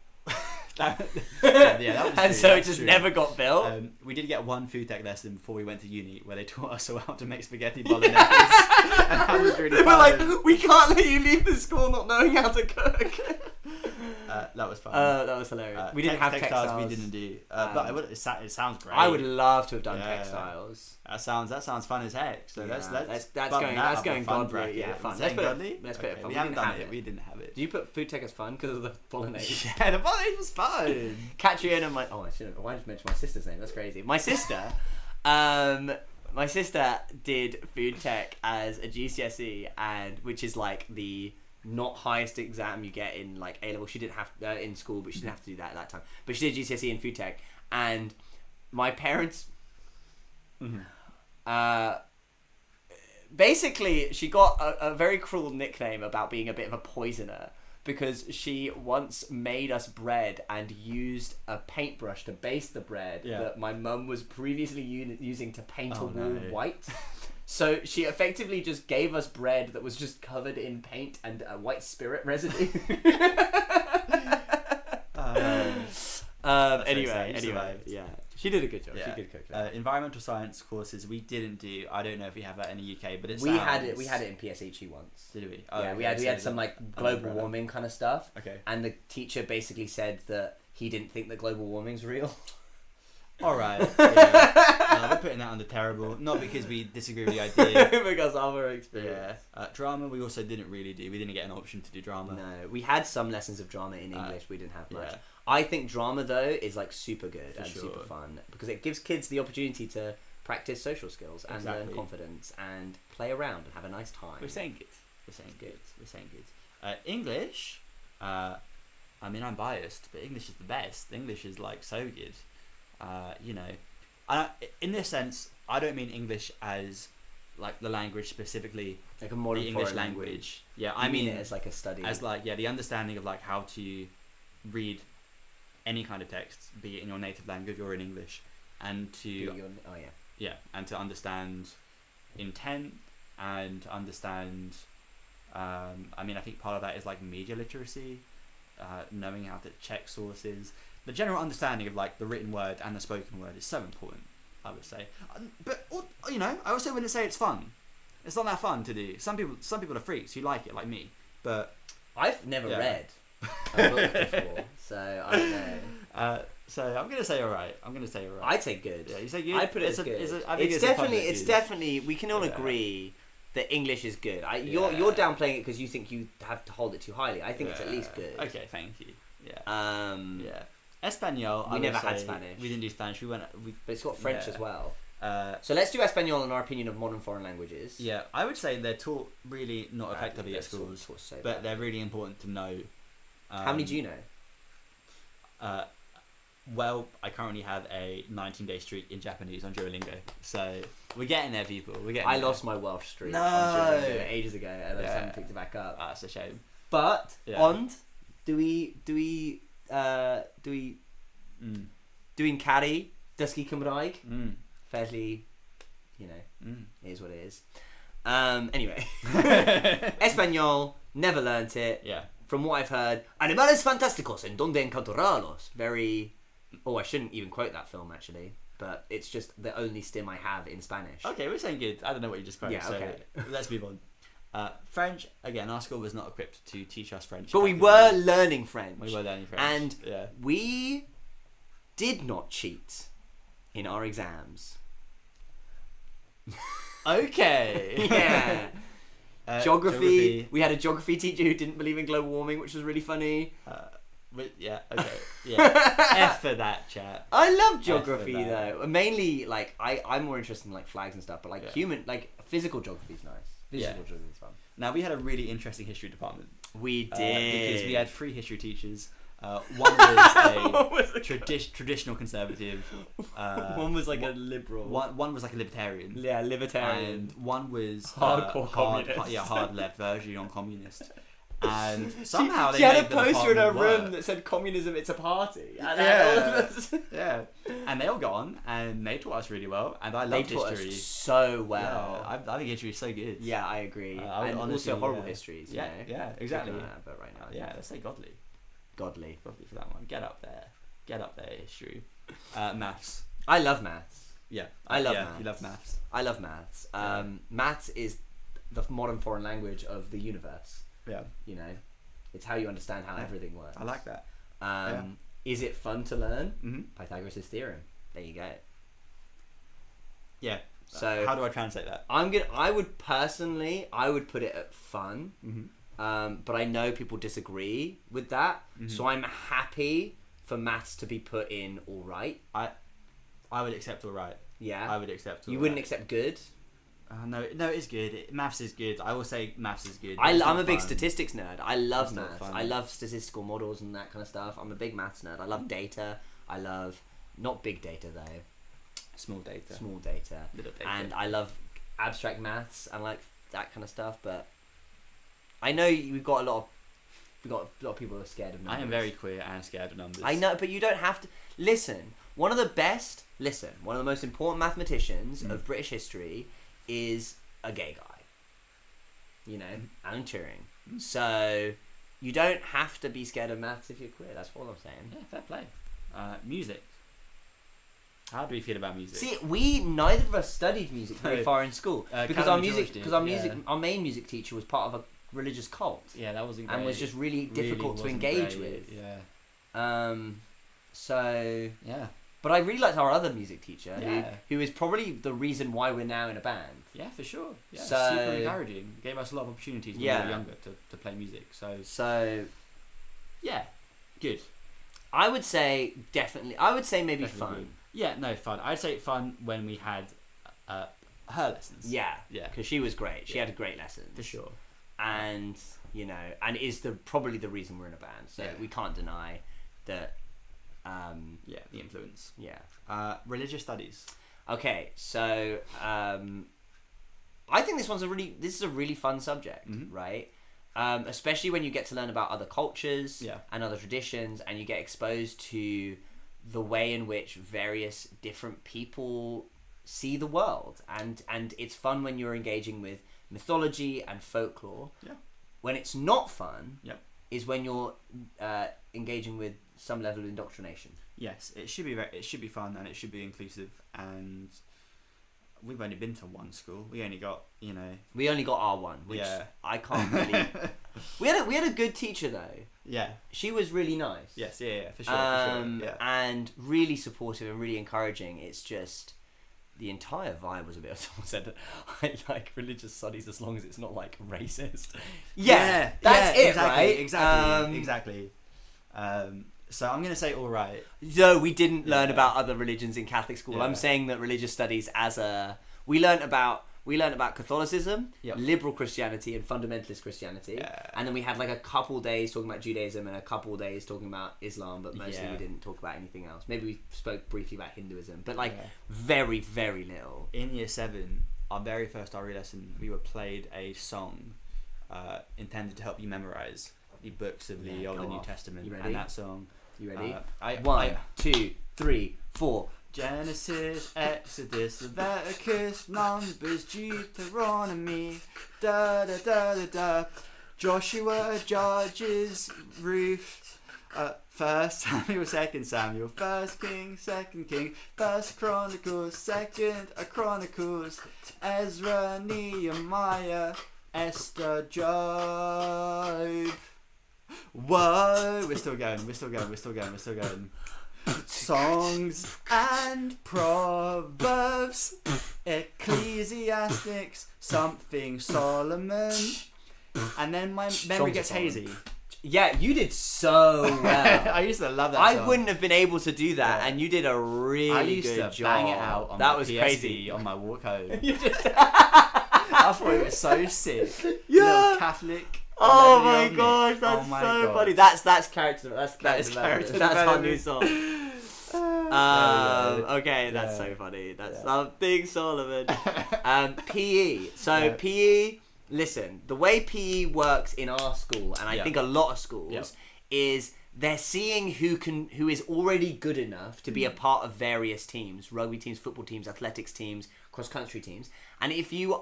that was and true. So it just never got built. We did get one food tech lesson before we went to uni where they taught us how to make spaghetti bolognese. And that was really fun. We're like, we can't let you leave the school not knowing how to cook. That was fun. That was hilarious. We didn't have textiles. We didn't do. But it sounds great. I would love to have done textiles. That sounds fun as heck. So that's going godly. Yeah, fun. Let's put it fun. We haven't done it. We didn't have it. Do you put food tech as fun because of the bolognese? Yeah, the bolognese was fun. Catch you in and like, I shouldn't. Why did you mention my sister's name? That's crazy. My sister, did food tech as a GCSE, and which is like the not highest exam you get in like A level. She didn't have in school, but she didn't have to do that at that time. But she did GCSE in food tech, and my parents. Basically, she got a very cruel nickname about being a bit of a poisoner because she once made us bread and used a paintbrush to base the bread that my mum was previously using to paint a wall white. So she effectively just gave us bread that was just covered in paint and white spirit residue. Anyway, yeah. She did a good job. Yeah. She did cook. Environmental science courses we didn't do. I don't know if we have that in the UK, but we had it in PSHE once. Did we? Oh, yeah, we had some like global warming kind of stuff. Okay. And the teacher basically said that he didn't think that global warming's real. All right. Yeah. No, we're putting that under terrible, not because we disagree with the idea. Because of our experience. Yeah. Drama we also didn't really do. We didn't get an option to do drama. No, we had some lessons of drama in English. We didn't have much. Yeah. I think drama though is like super good and super fun because it gives kids the opportunity to practice social skills and learn confidence and play around and have a nice time. We're saying good. English. I mean, I'm biased, but English is the best. English is like so good. You know, in this sense, I don't mean English as like the language specifically, like a modern the English language. Yeah, I mean it as like a study, as like the understanding of like how to read any kind of text, be it in your native language or in English, and to and to understand intent and to understand. I mean, I think part of that is like media literacy, knowing how to check sources. The general understanding of like the written word and the spoken word is so important. I would say. But you know, I also wouldn't say it's fun. It's not that fun to do. Some people are freaks who like it, like me. But I've never read a book before, so I don't know. So I'm gonna say alright. I'd say good. Yeah, you say good. I put it as good. It's definitely. We can all agree that English is good. You're downplaying it because you think you have to hold it too highly. I think it's at least good. Okay, thank you. Yeah. Yeah. Espanol. We never had Spanish. We didn't do Spanish. But it's got French as well. So let's do Espanol in our opinion of modern foreign languages. Yeah, I would say they're taught really not effectively at schools, but they're really important to know. How many do you know? Well, I currently have a 19-day streak in Japanese on Duolingo, so we're getting there, people. I lost my Welsh streak on Duolingo ages ago, and I just haven't picked it back up. That's a shame. But ond, do we doing carry dysgu Cymraeg? Fairly, you know, it is what it is. Anyway, Espanol, never learnt it. Yeah. From what I've heard, animales fantásticos en donde encontrarlos. Very. Oh, I shouldn't even quote that film actually, but it's just the only stim I have in Spanish. Okay, we're saying good. I don't know what you just quoted. Yeah, okay. So let's move on. French, again, our school was not equipped to teach us French. But we were learning French. And we did not cheat in our exams. Okay. Yeah. Geography. We had a geography teacher who didn't believe in global warming, which was really funny. Yeah, okay. Yeah. F for that, chat. I love geography though. Mainly, like, I'm more interested in like flags and stuff, but like physical geography is nice. Physical geography is fun. Now, we had a really interesting history department. We did. Because we had 3 history teachers. One was a traditional conservative. One was like a liberal. One was like a libertarian. Yeah, libertarian. And one was hardcore communist. Hard left, version non-communist. And somehow she had a poster in her room that said "Communism, it's a party." And yeah. And they all got on, and they taught us really well. And I loved history. They taught us so well. Yeah, I think history is so good. Yeah, I agree. And honestly, also horrible histories. Yeah, exactly. But right now, let's say godly. Godly for that one. Get up there, history. Maths. I love maths. Yeah, I love maths. You love maths. I love maths. Maths is the modern foreign language of the universe. Yeah, you know, it's how you understand how everything works. I like that. Is it fun to learn? Mm-hmm. Pythagoras' theorem. There you go. Yeah. So how do I translate that? I would put it at fun. Mm-hmm. But I know people disagree with that, so I'm happy for maths to be put in all right. I would accept all right. Yeah, I would accept all right. You wouldn't accept good? No, it's good. Maths is good. I will say maths is good. I'm a big statistics nerd. I love maths. I love statistical models and that kind of stuff. I'm a big maths nerd. I love data. I love, not big data though. Small data. Little data. And I love abstract maths and like that kind of stuff, but I know we've got a lot of people who are scared of numbers. I am very queer and scared of numbers. I know, but you don't have to listen. One of the most important mathematicians of British history is a gay guy. You know, Alan Turing. So you don't have to be scared of maths if you're queer. That's all I'm saying. Yeah, fair play. Music. How do we feel about music? See, neither of us studied music very far in school because our main music teacher was part of a religious cult. Yeah, that wasn't great. And was just really difficult to engage with. Yeah. So yeah. But I really liked our other music teacher, who is probably the reason why we're now in a band. Yeah, for sure. Yeah, so, super encouraging. Gave us a lot of opportunities when we were younger to play music. So yeah, good. I would say definitely. I would say maybe fun. Good. Yeah, no, fun. I'd say fun when we had her lessons. Yeah, because she was great. She had great lessons for sure. And you know, and is probably the reason we're in a band. So we can't deny that. The influence. Yeah. Religious studies. Okay, so I think this is a really fun subject, right? Especially when you get to learn about other cultures and other traditions, and you get exposed to the way in which various different people see the world, and it's fun when you're engaging with mythology and folklore. Yeah. When it's not fun, is when you're engaging with some level of indoctrination. yes, it should be fun and it should be inclusive. And we've only been to one school. We only got We only got our one, which I can't really. we had a good teacher though. Yeah, she was really nice. Yes, for sure. Yeah. And really supportive and really encouraging. It's just the entire vibe was a bit. Someone said that I like religious studies as long as it's not like racist. Yeah, that's it, right? Exactly. So I'm gonna say all right. No, we didn't learn about other religions in Catholic school. Yeah. I'm saying that religious studies we learnt about Catholicism, liberal Christianity, and fundamentalist Christianity, and then we had like a couple days talking about Judaism and a couple days talking about Islam, but mostly we didn't talk about anything else. Maybe we spoke briefly about Hinduism, but like very, very little. In year 7, our very first RE lesson, we were played a song intended to help you memorize the books of the Old and New Testament. You ready? And that song. You ready? 1, 2, 3, 4. Genesis, Exodus, Leviticus, Numbers, Deuteronomy, da da da da da. Joshua, Judges, Ruth, 1 Samuel, 2 Samuel, 1 King, 2 King, 1 Chronicles, 2 Chronicles, Ezra, Nehemiah, Esther, Job. Whoa, we're still going. Songs and Proverbs, Ecclesiastics, something Solomon, and then my memory gets hazy. Yeah, you did so well. I used to love that song. I wouldn't have been able to do that, and you did a really good job. I used to bang it out on that my was PSP crazy. on my walk home. I thought it was so sick. Little Catholic. Oh my gosh, that's so funny. That's character. That's character. That's our new song. Okay, that's so funny. That's something Solomon. PE. So PE. Listen, the way PE works in our school, and I think a lot of schools, is they're seeing who is already good enough to be a part of various teams: rugby teams, football teams, athletics teams, cross country teams. And if you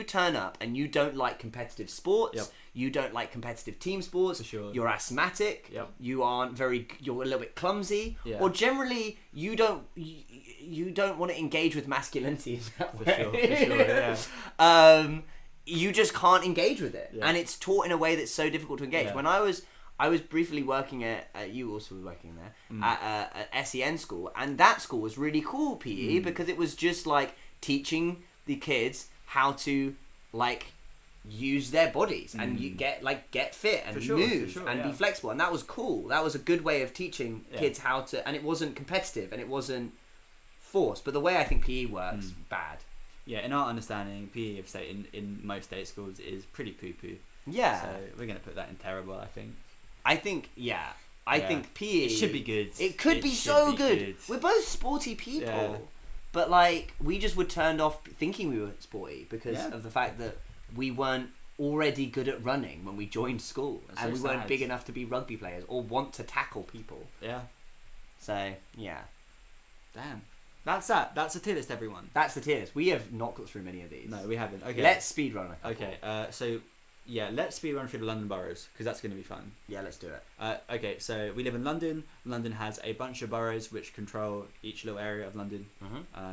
turn up and you don't like competitive sports, you don't like competitive team sports, for sure. You're asthmatic, you're a little bit clumsy, or generally you don't want to engage with masculinity in that way. For sure. You just can't engage with it, and it's taught in a way that's so difficult to engage. When I was briefly working at you also were working there at SEN school, and that school was really cool PE because it was just like teaching the kids how to like use their bodies and you get fit and move and be flexible, and that was cool. That was a good way of teaching kids how to, and it wasn't competitive and it wasn't forced. But the way I think PE works, bad. Yeah, in our understanding, PE of state in most state schools is pretty poo-poo. Yeah. So we're going to put that in terrible, I think. I think PE... It should be good. It could be so good. We're both sporty people. Yeah. But, like, we just were turned off thinking we were sporty because of the fact that we weren't already good at running when we joined school. And we weren't big enough to be rugby players or want to tackle people. Yeah. So, yeah. Damn. That's that. That's a tier list, everyone. That's the tier list. We have not got through many of these. No, we haven't. Okay. Let's speedrun a couple. Okay, let's speedrun through the London boroughs, because that's going to be fun. Yeah, let's do it. Okay, so we live in London. London has a bunch of boroughs which control each little area of London,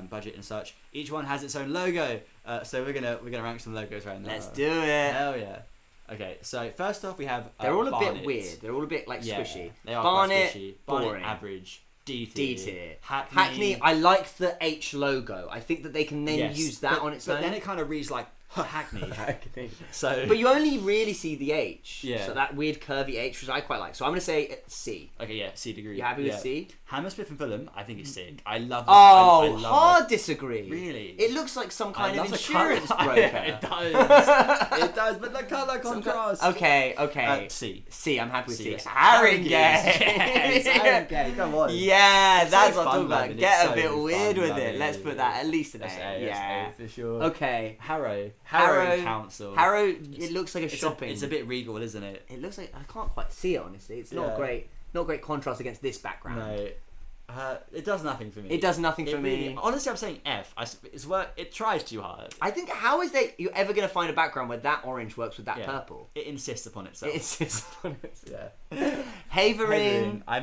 budget and such. Each one has its own logo. So we're gonna rank some logos right now. Let's do it. Hell yeah. Okay, so first off we have they're all a Barnet. bit weird. They're all a bit like squishy. They are Barnet, quite squishy. boring. Barnet, average. D tier. Hackney. I like the H logo. I think that they can then use that on its own. But then it kind of reads like Hackney. So, but you only really see the H. Yeah. So that weird curvy H, which I quite like. So I'm gonna say C. Okay, yeah, C degree. You happy with C? Hammersmith and Fulham, I think it's sick. I love. Oh, I love hard disagree. Really? It looks like some kind of insurance broker. It does. It does. But the colour contrast. Okay. C. C. I'm happy with C. Yes. Haringey. Haringey. Come on. Yeah, that's what I'm talking fun, about. Get a bit so weird fun, with it. Let's put that at least an A. Yeah, for sure. Okay. Harrow Council. Harrow. It looks like a shopping. It's a bit regal, isn't it? It looks like I can't quite see it honestly. It's not great. Not great contrast against this background. No. It does nothing for me. It does nothing for really, me. Honestly, I'm saying F. It tries too hard. I think how is you ever going to find a background where that orange works with that purple? It insists upon itself. It insists upon it. Yeah. Havering. I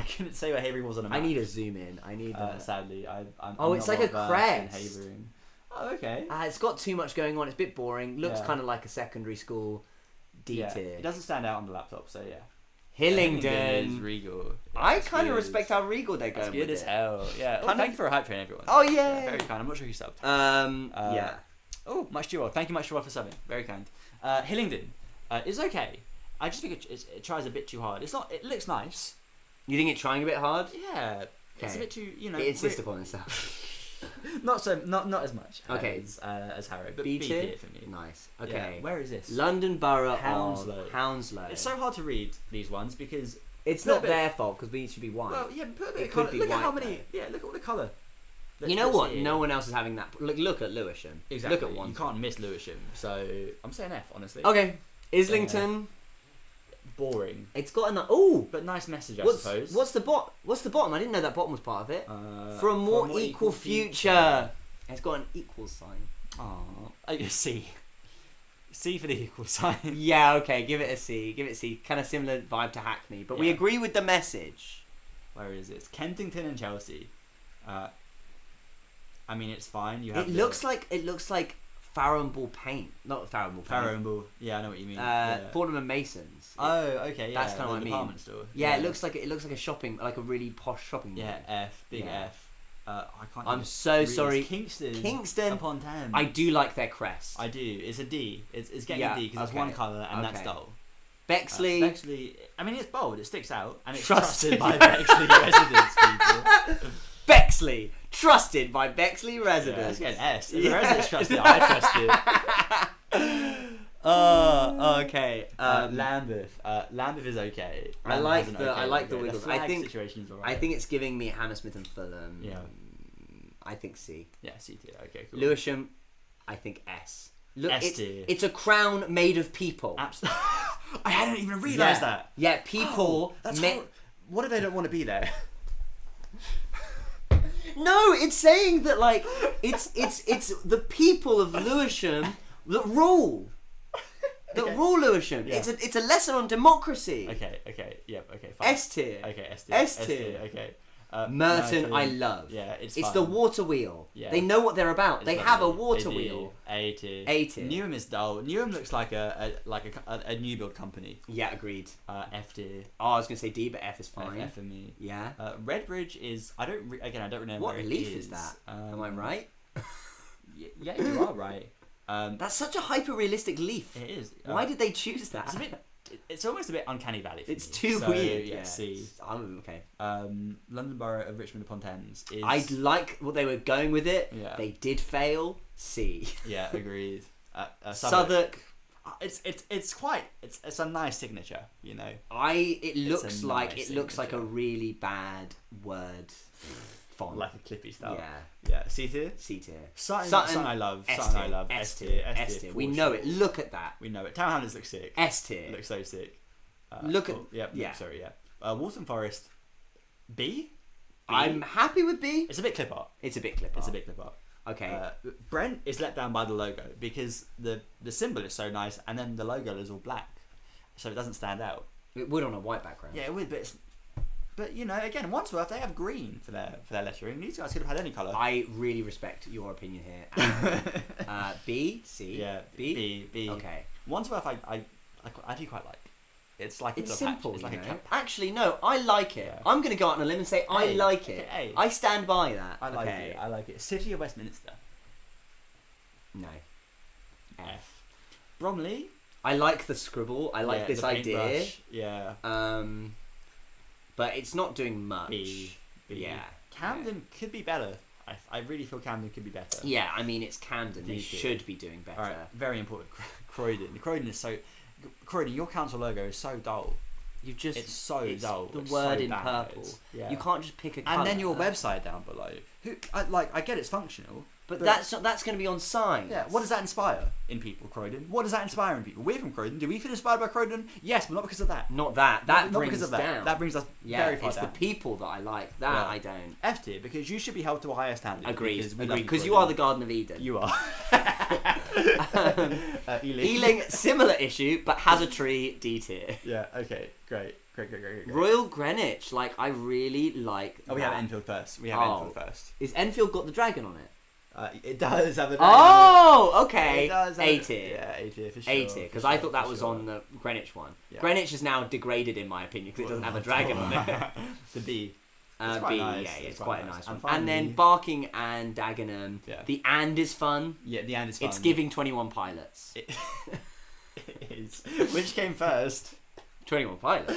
couldn't say where Havering was on a map. I need a zoom in. I need. Sadly, I'm it's not like a well crest. versed in Havering. Oh, okay. It's got too much going on. It's a bit boring. Looks kind of like a secondary school D tier. It doesn't stand out on the laptop, so yeah. Hillingdon is regal. Yeah, I kind of respect how regal they're going. That's good with as hell. Yeah. Thank you for a hype train, everyone. Oh yeah. Very kind. I'm not sure who subbed. Yeah. Oh, much duo. Thank you, much duo for subbing. Very kind. Hillingdon is okay. I just think it tries a bit too hard. It's not. It looks nice. You think it's trying a bit hard? Yeah. It's a bit too. It insists upon itself. Not as much. Okay. As Harrow, but B tier for me. Nice. Okay. Yeah. Where is this? London Borough Hounslow. of Hounslow. It's so hard to read these ones because it's not their fault because we should be white. Well, yeah, put a bit It of colour. could be Look at white, how many. though. Yeah, look at all the colour. You know what? No one else is having that. Look at Lewisham. Exactly. Look at one. You can't miss Lewisham. So I'm saying F, honestly. Okay. Islington. Boring. It's got a but nice message, I suppose. What's the bottom? I didn't know that bottom was part of it. For a more equal future. It's got an equal sign. Oh, C. C for the equal sign. Yeah, okay, give it a C. Give it a C. Kind of similar vibe to Hackney, but we agree with the message. Where is it? It's Kensington and Chelsea. I mean, it's fine. It looks like Farrow and Ball paint, not Farrow and Ball. Farrow and Ball. Yeah, I know what you mean. Fortnum and Masons. Oh, okay. Yeah, that's kind of what I mean. Department store. Yeah, it looks like a shopping, like a really posh shopping mall. Yeah, F, big F. I can't. I'm so sorry. Kingston upon Thames. I do like their crest. I do. It's a D. It's getting a D because it's one colour and that's dull. Bexley. Bexley. I mean, it's bold. It sticks out and it's trusted by Bexley residents. People. Bexley. Trusted by Bexley residents. Yeah, let's get an S. If the residents trust it, I trust it. Okay. Lambeth. Lambeth is okay. I like the Wiggles. I think situation's alright. I think it's giving me Hammersmith and Fulham. Yeah. I think C. Yeah, C tier. Okay, cool. Lewisham, I think S. Look, S tier. It's a crown made of people. Absolutely. I hadn't even realised that. Yeah, people. What if they don't want to be there? No, it's saying that like it's the people of Lewisham that rule. That rule Lewisham. Yeah. It's a lesson on democracy. Okay. Yep. Okay. Fine. S tier. Okay. S tier. S tier. Okay. Merton, I love. Yeah, it's fun. The water wheel. Yeah. They know what they're about. They have a water A-D, wheel. A tier. A tier. Newham is dull. Newham looks like a new build company. Yeah, agreed. F tier. Oh, I was gonna say D, but F is fine. F for me. Yeah. Redbridge is I don't remember what where leaf it is that? Am I right? Yeah, you are right. That's such a hyper realistic leaf. It is. Why did they choose that? It's a bit. It's almost a bit uncanny valley. It's me. too weird. Yeah. C. Okay. London Borough of Richmond upon Thames is. I like what they were going with it. Yeah. They did fail. C. Yeah, agreed. Southwark. It's a nice signature, you know. It looks like a really bad word font. Like a Clippy style. Yeah. C tier. C tier. Sutton I love. Sutton I love. S tier. S tier. We know it. Look at that. We know it. Town Hamlets looks sick. S tier. Looks so sick. Look at. Yeah. Sorry. Yeah. Waltham Forest. B. I'm happy with B. It's a bit clip art. It's a bit clip art. Okay. Brent is let down by the logo because the symbol is so nice and then the logo is all black, so it doesn't stand out. It would on a white background. Yeah, it would, but you know, again, Wandsworth, they have green for their lettering. These guys could have had any colour. I really respect your opinion here. B, C. Yeah, B. Okay. Wandsworth, I do quite like. It's like it's simple. It's like a actually, no, I like it. Yeah. I'm going to go out on a limb and say I like it. Okay, I stand by that. I like it. City of Westminster. No. F. Bromley. I like the scribble. I like this idea. Paintbrush. Yeah. But it's not doing much. B. Yeah. Camden could be better. I really feel Camden could be better. Yeah, I mean it's Camden. They should be doing better. All right, very important. Croydon. Croydon, your council logo is so dull. You've just It's so it's dull. The It's word so in bad. purple. Yeah. You can't just pick a colour. And then your website down below. I get it's functional. But that's going to be on signs. Yeah, what does that inspire in people, Croydon? What does that inspire in people? We're from Croydon. Do we feel inspired by Croydon? Yes, but not because of that. Not that. That not brings because of that. down. That brings us very far it's down. the people that I like. That Yeah. I don't. F tier, because you should be held to a higher standard. Agreed. we love Because you Croydon. are the Garden of Eden. You are. Ealing. Ealing, similar issue, but has a tree, D tier. Yeah, okay, great. Royal Greenwich, like, I really like Oh, we that. have Enfield first. Is Enfield got the dragon on it? It does have a dragon. Oh, okay. It does have A tier. Yeah, A tier for sure. A tier, because I thought that was on the Greenwich one. Yeah. Greenwich is now degraded, in my opinion, because it doesn't have a dragon on it. The B. B, nice. yeah, it's quite a nice one. finally- And then Barking and Dagenham. Yeah. The and is fun. Yeah, the and is fun. It's giving 21 Pilots. It is. Which came first? 21 Pilots.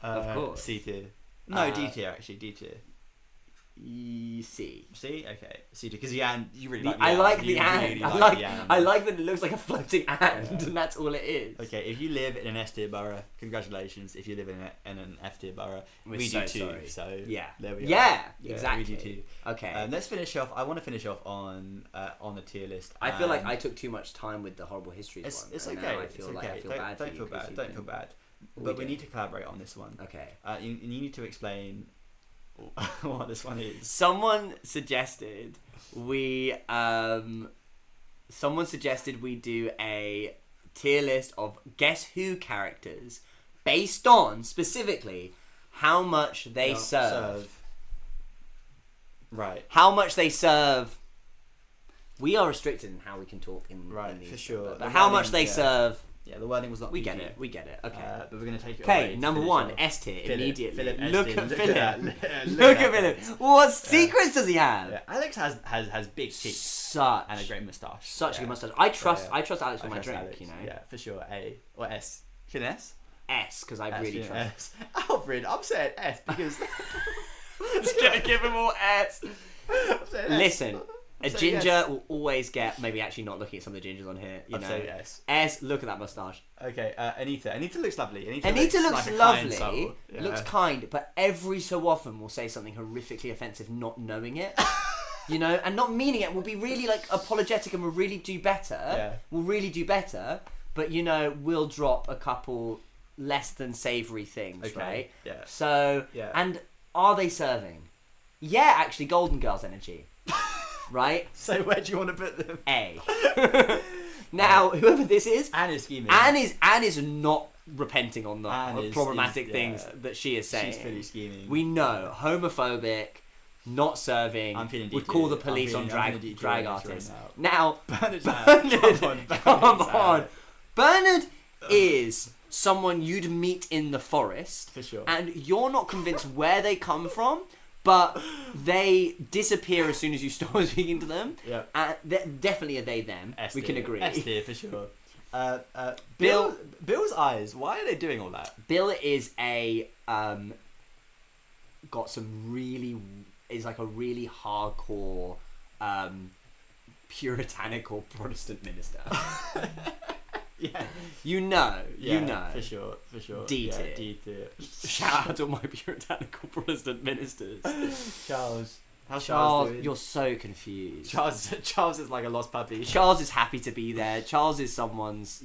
Of course. C tier. No, D Uh, tier actually. D tier. C. C? Okay. C tier. Because the and, you really The- like the I and. like You the and. really I the and. like that it looks like a floating and, and that's all it is. Okay, if you live in an S tier borough, congratulations. If you live in an F tier borough, We're we so do too. sorry. So Yeah. there we Yeah, are. exactly. We do too. Okay. Let's finish off. I want to finish off on the tier list. I feel like I took too much time with the horrible histories It's, one. it's and okay. now I It's feel okay. like I feel don't bad. don't for feel you 'cause bad. you've Don't been- feel bad. We But we do. need to collaborate on this one. Okay. You need to explain what this one is. Someone suggested we do a tier list of Guess Who characters based on specifically how much they serve. Right. How much they serve. We are restricted in how we can talk in these, for sure. But The how much wording, they yeah. serve. Yeah, the wording was not. We PG. get it. Okay. But we're gonna take it. Okay, away to number finish one, off. S tier Philip, immediately. Philip S Look tier. at Philip. Look Look at at Philip. What secrets does he have? Yeah. Alex has big teeth Such and a great moustache. Such a Yeah. good mustache. I trust Yeah. Alex I with my trust drink. Alex. You know. Yeah, for sure. A or S. Can S? S because I really trust. S. Alfred, I'm saying S because. Just gonna give him all S. I'm saying S. Listen, a saying ginger yes. will always get. Maybe actually not looking at some of the gingers on here. You I'm know. saying yes. S. Look at that mustache. Okay, Anita. Anita looks lovely. Anita looks like a kind lovely. soul. Yeah. Looks kind, but every so often will say something horrifically offensive, not knowing it. You know, and not meaning it. Will be really like apologetic and will really do better. Yeah. Will really do better, but you know, will drop a couple less than savoury things, Okay, right? yeah. So, Yeah. and are they serving? Yeah, actually, Golden Girls energy, right? So where do you want to put them? A. Now, whoever this is, Anne is scheming. Anne is not repenting on the Anne is- problematic is- things yeah. that she is saying. She's fully scheming. We know homophobic, not serving. I'm feeling would deeply- call the I'm police feeling- on I'm drag feeling deeply drag right artists. now. Now, Bernard's out. Bernard, come Bernard's on. out. Bernard is someone you'd meet in the forest, For sure. and you're not convinced where they come from, but they disappear as soon as you start speaking to them. Yeah. Definitely a they them. S We can tier. agree. S tier for sure. Bill- Bill's eyes. Why are they doing all that? Bill is is like a really hardcore puritanical Protestant minister. Yeah. You know. For sure. D tier. Yeah, D tier. Shout out to my puritanical Protestant ministers. Charles. How's Charles Charles, doing? you're so confused. Charles is like a lost puppy. Charles is happy to be there. Charles is someone's,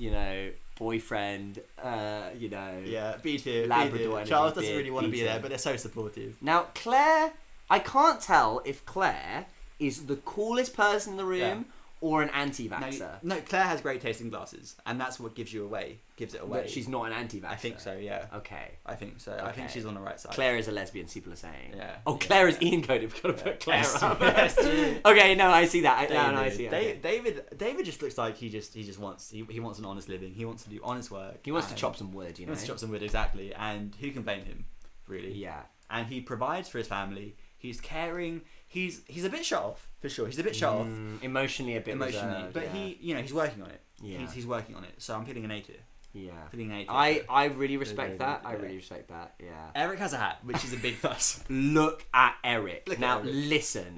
boyfriend, Yeah, B tier. Labrador energy, Charles doesn't B- really want to B be tier. there, but they're so supportive. Now, Claire, I can't tell if Claire is the coolest person in the room Yeah. or an anti-vaxxer. No, Claire has great taste in glasses, and that's what gives it away. But she's not an anti-vaxxer. I think so. Yeah. Okay. I think so. I think Okay. she's on the right side. Claire is a lesbian, people are saying. Yeah. Oh, Yeah. Claire is Ian coded. We've got to put Claire Yes, up. yes, yeah. Okay, no, I see that. I see it. David just looks like he just wants he wants an honest living. He wants to do honest work. He wants to and chop some wood, He wants to chop some wood, exactly. And who can blame him, really? Yeah. And he provides for his family. He's caring. He's a bit shut off for sure. He's a bit shut off Emotionally a bit emotionally, reserved, but yeah. he's working on it. Yeah. He's working on it. So I'm feeling an A tier. Yeah. Feeling an A tier. I really respect very that. good, I yeah. really respect that. Yeah. Eric has a hat, which is a big plus. Look at Eric. Look at now Eric.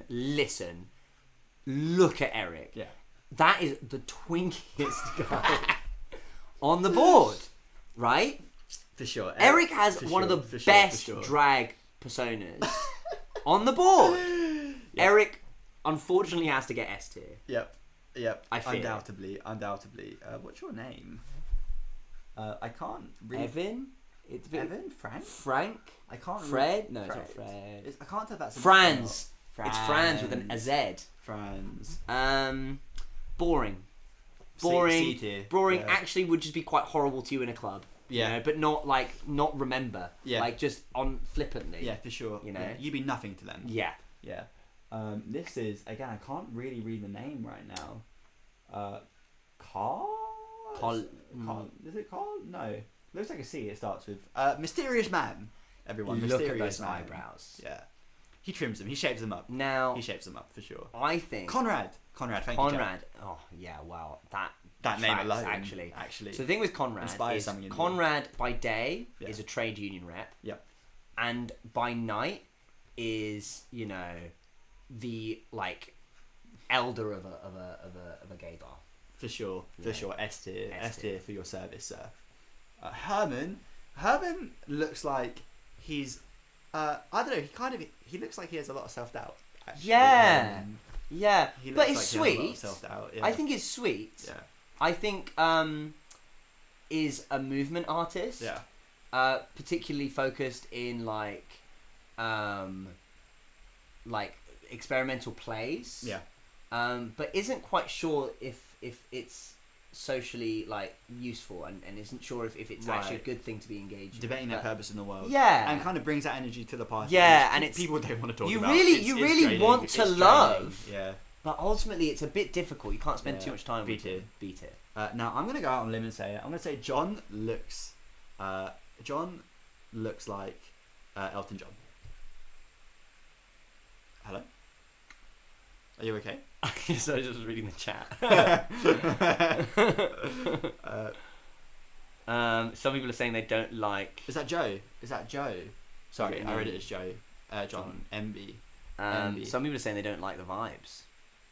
listen. Look at Eric. Yeah. That is the twinkiest guy on the board, right? For sure. Eric has one of the best drag personas on the board. Yep. Eric, unfortunately, has to get S tier. Yep. I feel undoubtedly. What's your name? I can't read. Evan? Evan? Frank? I can't Fred? read. No, it's not Fred. I can't tell if that's Franz. It's Franz with a Z. Franz. Boring. C tier. Boring actually would just be quite horrible to you in a club. Yeah. You know, but not remember. Yeah. Like just on flippantly. Yeah, for sure. You know? Yeah. You'd be nothing to them. Yeah. Yeah. This is, again, I can't really read the name right now. Carl? Is it Carl? No. Looks like a C it starts with. Mysterious Man. Everyone. Look Mysterious at those Man. eyebrows. Yeah. He trims them. He shapes them up. Now. He shapes them up for sure. I think. Conrad. Thank you. Conrad. Oh, yeah, wow. That name alone. Actually. So the thing with Conrad is Conrad by day is a trade union rep. Yep. And by night is, you know, the like elder of a gay bar. For sure. S tier for your service, sir. Herman looks like he's I don't know, he looks like he has a lot of self-doubt. Actually. Yeah. But it's like sweet. Self-doubt. Yeah. I think it's sweet. Yeah. I think is a movement artist. Yeah. Particularly focused in like experimental plays. Yeah. But isn't quite sure if it's socially like useful and isn't sure if it's actually a good thing to be engaged debating their purpose in the world. Yeah. And kind of brings that energy to the party. Yeah, and it's people don't want to talk you about. You really want to love. Yeah. But ultimately it's a bit difficult. You can't spend too much time with it. Beat it. Now I'm gonna go out on a limb and say it. I'm gonna say John looks like Elton John. Hello? Are you okay? So I was just reading the chat. Some people are saying they don't like. Is that Joe? Sorry, I read it as Joe. John. MB. Some people are saying they don't like the vibes.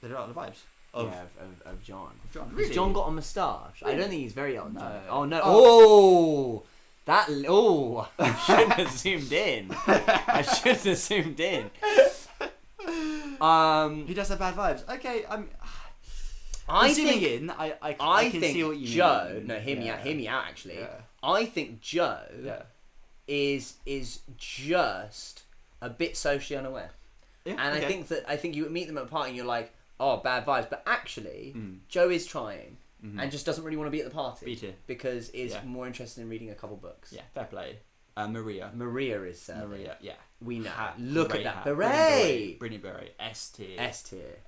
They don't like the vibes of John. Really? Has John got a moustache? Really? I don't think he's very Elton John. Oh no! I shouldn't have zoomed in. He does have bad vibes. Okay, I can think see what you Joe. mean. No, hear me out. Actually, yeah. I think Joe is just a bit socially unaware. Yeah, and okay. I think you meet them at a party and you're like, oh, bad vibes, but actually, Joe is trying and just doesn't really want to be at the party because is more interested in reading a couple books. Yeah, fair play. Maria is Maria. Yeah, we know. Look at that beret. Brilliant beret. S tier.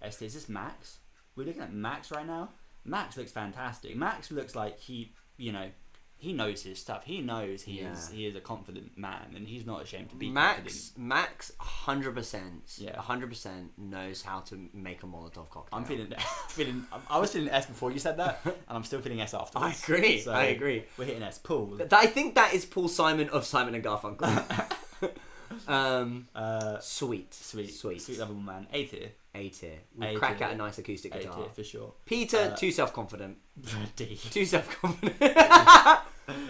Is this Max? We're looking at Max right now. Max looks fantastic. Max looks like he knows his stuff. He knows he is a confident man, and he's not ashamed to be confident. Max, 100%. Yeah, 100% knows how to make a Molotov cocktail. I'm feeling. I was feeling S before you said that, and I'm still feeling S afterwards. I agree. We're hitting S. Paul. I think that is Paul Simon of Simon and Garfunkel. Sweet lovable man. A tier. We crack out a nice acoustic guitar. A tier for sure. Peter, too self-confident. D. Too self-confident.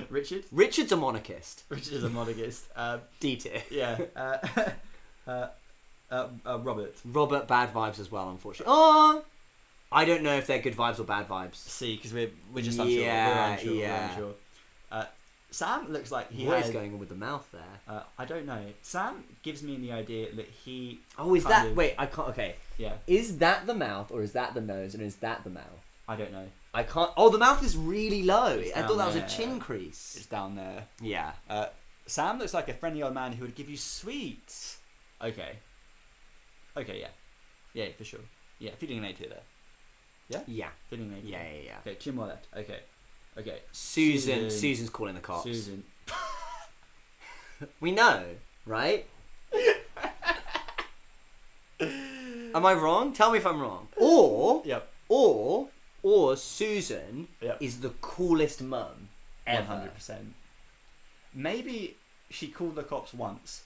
Richard's a monarchist. D tier. Yeah. Robert, bad vibes as well, unfortunately. Oh, I don't know if they're good vibes or bad vibes. C, because we're just unsure. We're unsure. Sam looks like what is going on with the mouth there? I don't know. Sam gives me the idea that he. Oh, is that? Wait, I can't. Okay. Yeah. Is that the mouth, or is that the nose, and is that the mouth? I don't know. I can't. Oh, the mouth is really low. I thought that was a chin crease. It's down there. Yeah. Sam looks like a friendly old man who would give you sweets. Okay. Yeah, for sure. Yeah, feeling an A tier there. Yeah. Yeah. Feeling an A tier. Yeah. Okay, 2 more left. Okay. Susan's calling the cops. Susan. We know, right? Am I wrong? Tell me if I'm wrong. Or Susan is the coolest mum ever. 100%. Maybe she called the cops once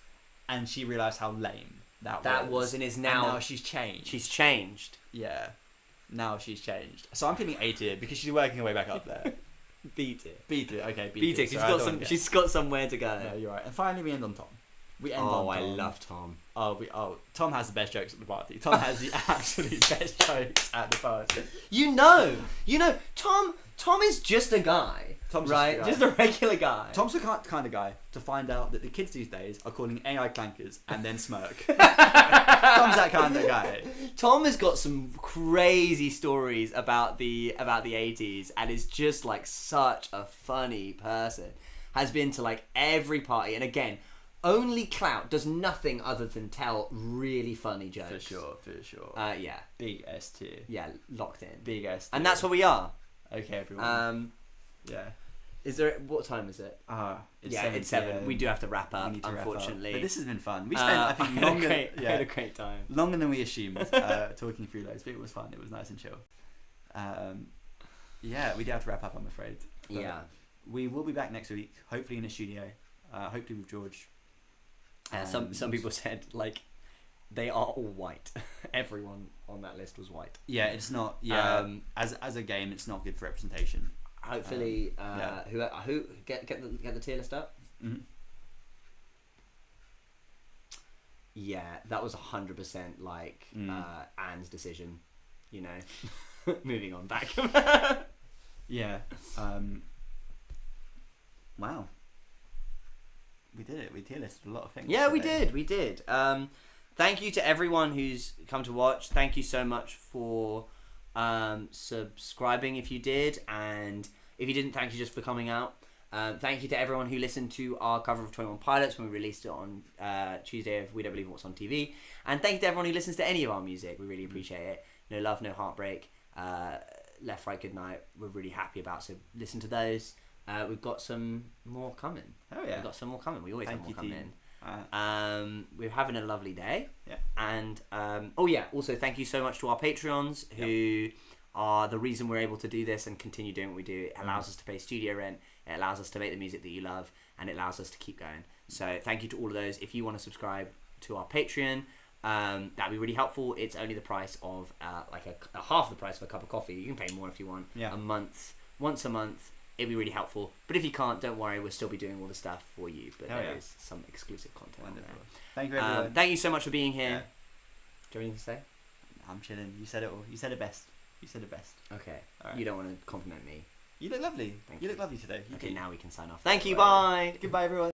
and she realised how lame that was. And is now... And now she's changed. She's changed. Yeah. Now she's changed. So I'm feeling A tier because she's working her way back up there. B tier. B tier. Okay, B tier. She's got somewhere to go. No, you're right. And finally, we end on Tom. We end Oh, on I Tom. love Tom. Tom has the best jokes at the party. Tom has the absolute best jokes at the party. You know, Tom is just a guy, Tom's right? Just a regular guy. Tom's the kind of guy to find out that the kids these days are calling AI clankers and then smirk. Tom's that kind of guy. Tom has got some crazy stories about the 80s and is just like such a funny person. Has been to like every party, and again, only clout, does nothing other than tell really funny jokes. For sure. Yeah. Big S tier. Yeah, locked in. Big S tier. And that's what we are. Okay, everyone. Yeah. Is there? What time is it? It's 7. We do have to wrap up, unfortunately. But this has been fun. We spent, I think, longer. I had a great time. Longer than we assumed talking through loads, but it was fun. It was nice and chill. We do have to wrap up, I'm afraid. But yeah. We will be back next week, hopefully in a studio. Hopefully with George. Some people said like they are all white. Everyone on that list was white. Yeah, it's not. Yeah, as a game, it's not good for representation. Hopefully, who get the tier list up? Mm-hmm. Yeah, that was 100% like Anne's decision. You know, moving on back. Yeah. Wow. We did it. We tier listed a lot of things. Yeah, today. we did. Thank you to everyone who's come to watch. Thank you so much for subscribing if you did, and if you didn't, thank you just for coming out. Thank you to everyone who listened to our cover of 21 Pilots when we released it on Tuesday of We Don't Believe What's on TV. And thank you to everyone who listens to any of our music. We really appreciate it. No Love, No Heartbreak, Left, Right, Good Night, we're really happy about. So listen to those. We've got some more coming. Oh yeah, we've got some more coming. We always have more coming. We're having a lovely day. Yeah. And also thank you so much to our Patreons who are the reason we're able to do this and continue doing what we do. It allows us to pay studio rent. It allows us to make the music that you love, and it allows us to keep going. So thank you to all of those. If you want to subscribe to our Patreon, that'd be really helpful. It's only the price of a half the price of a cup of coffee. You can pay more if you want. Yeah. Once a month. It'd be really helpful. But if you can't, don't worry. We'll still be doing all the stuff for you. But there is some exclusive content. Wonderful. Thank you, everyone. Thank you so much for being here. Yeah. Do you have anything to say? I'm chilling. You said it all. You said it best. Okay. All right. You don't want to compliment me. You look lovely. Thank You you. look lovely today. Okay, now we can sign off. Thank you. Bye. Goodbye, everyone.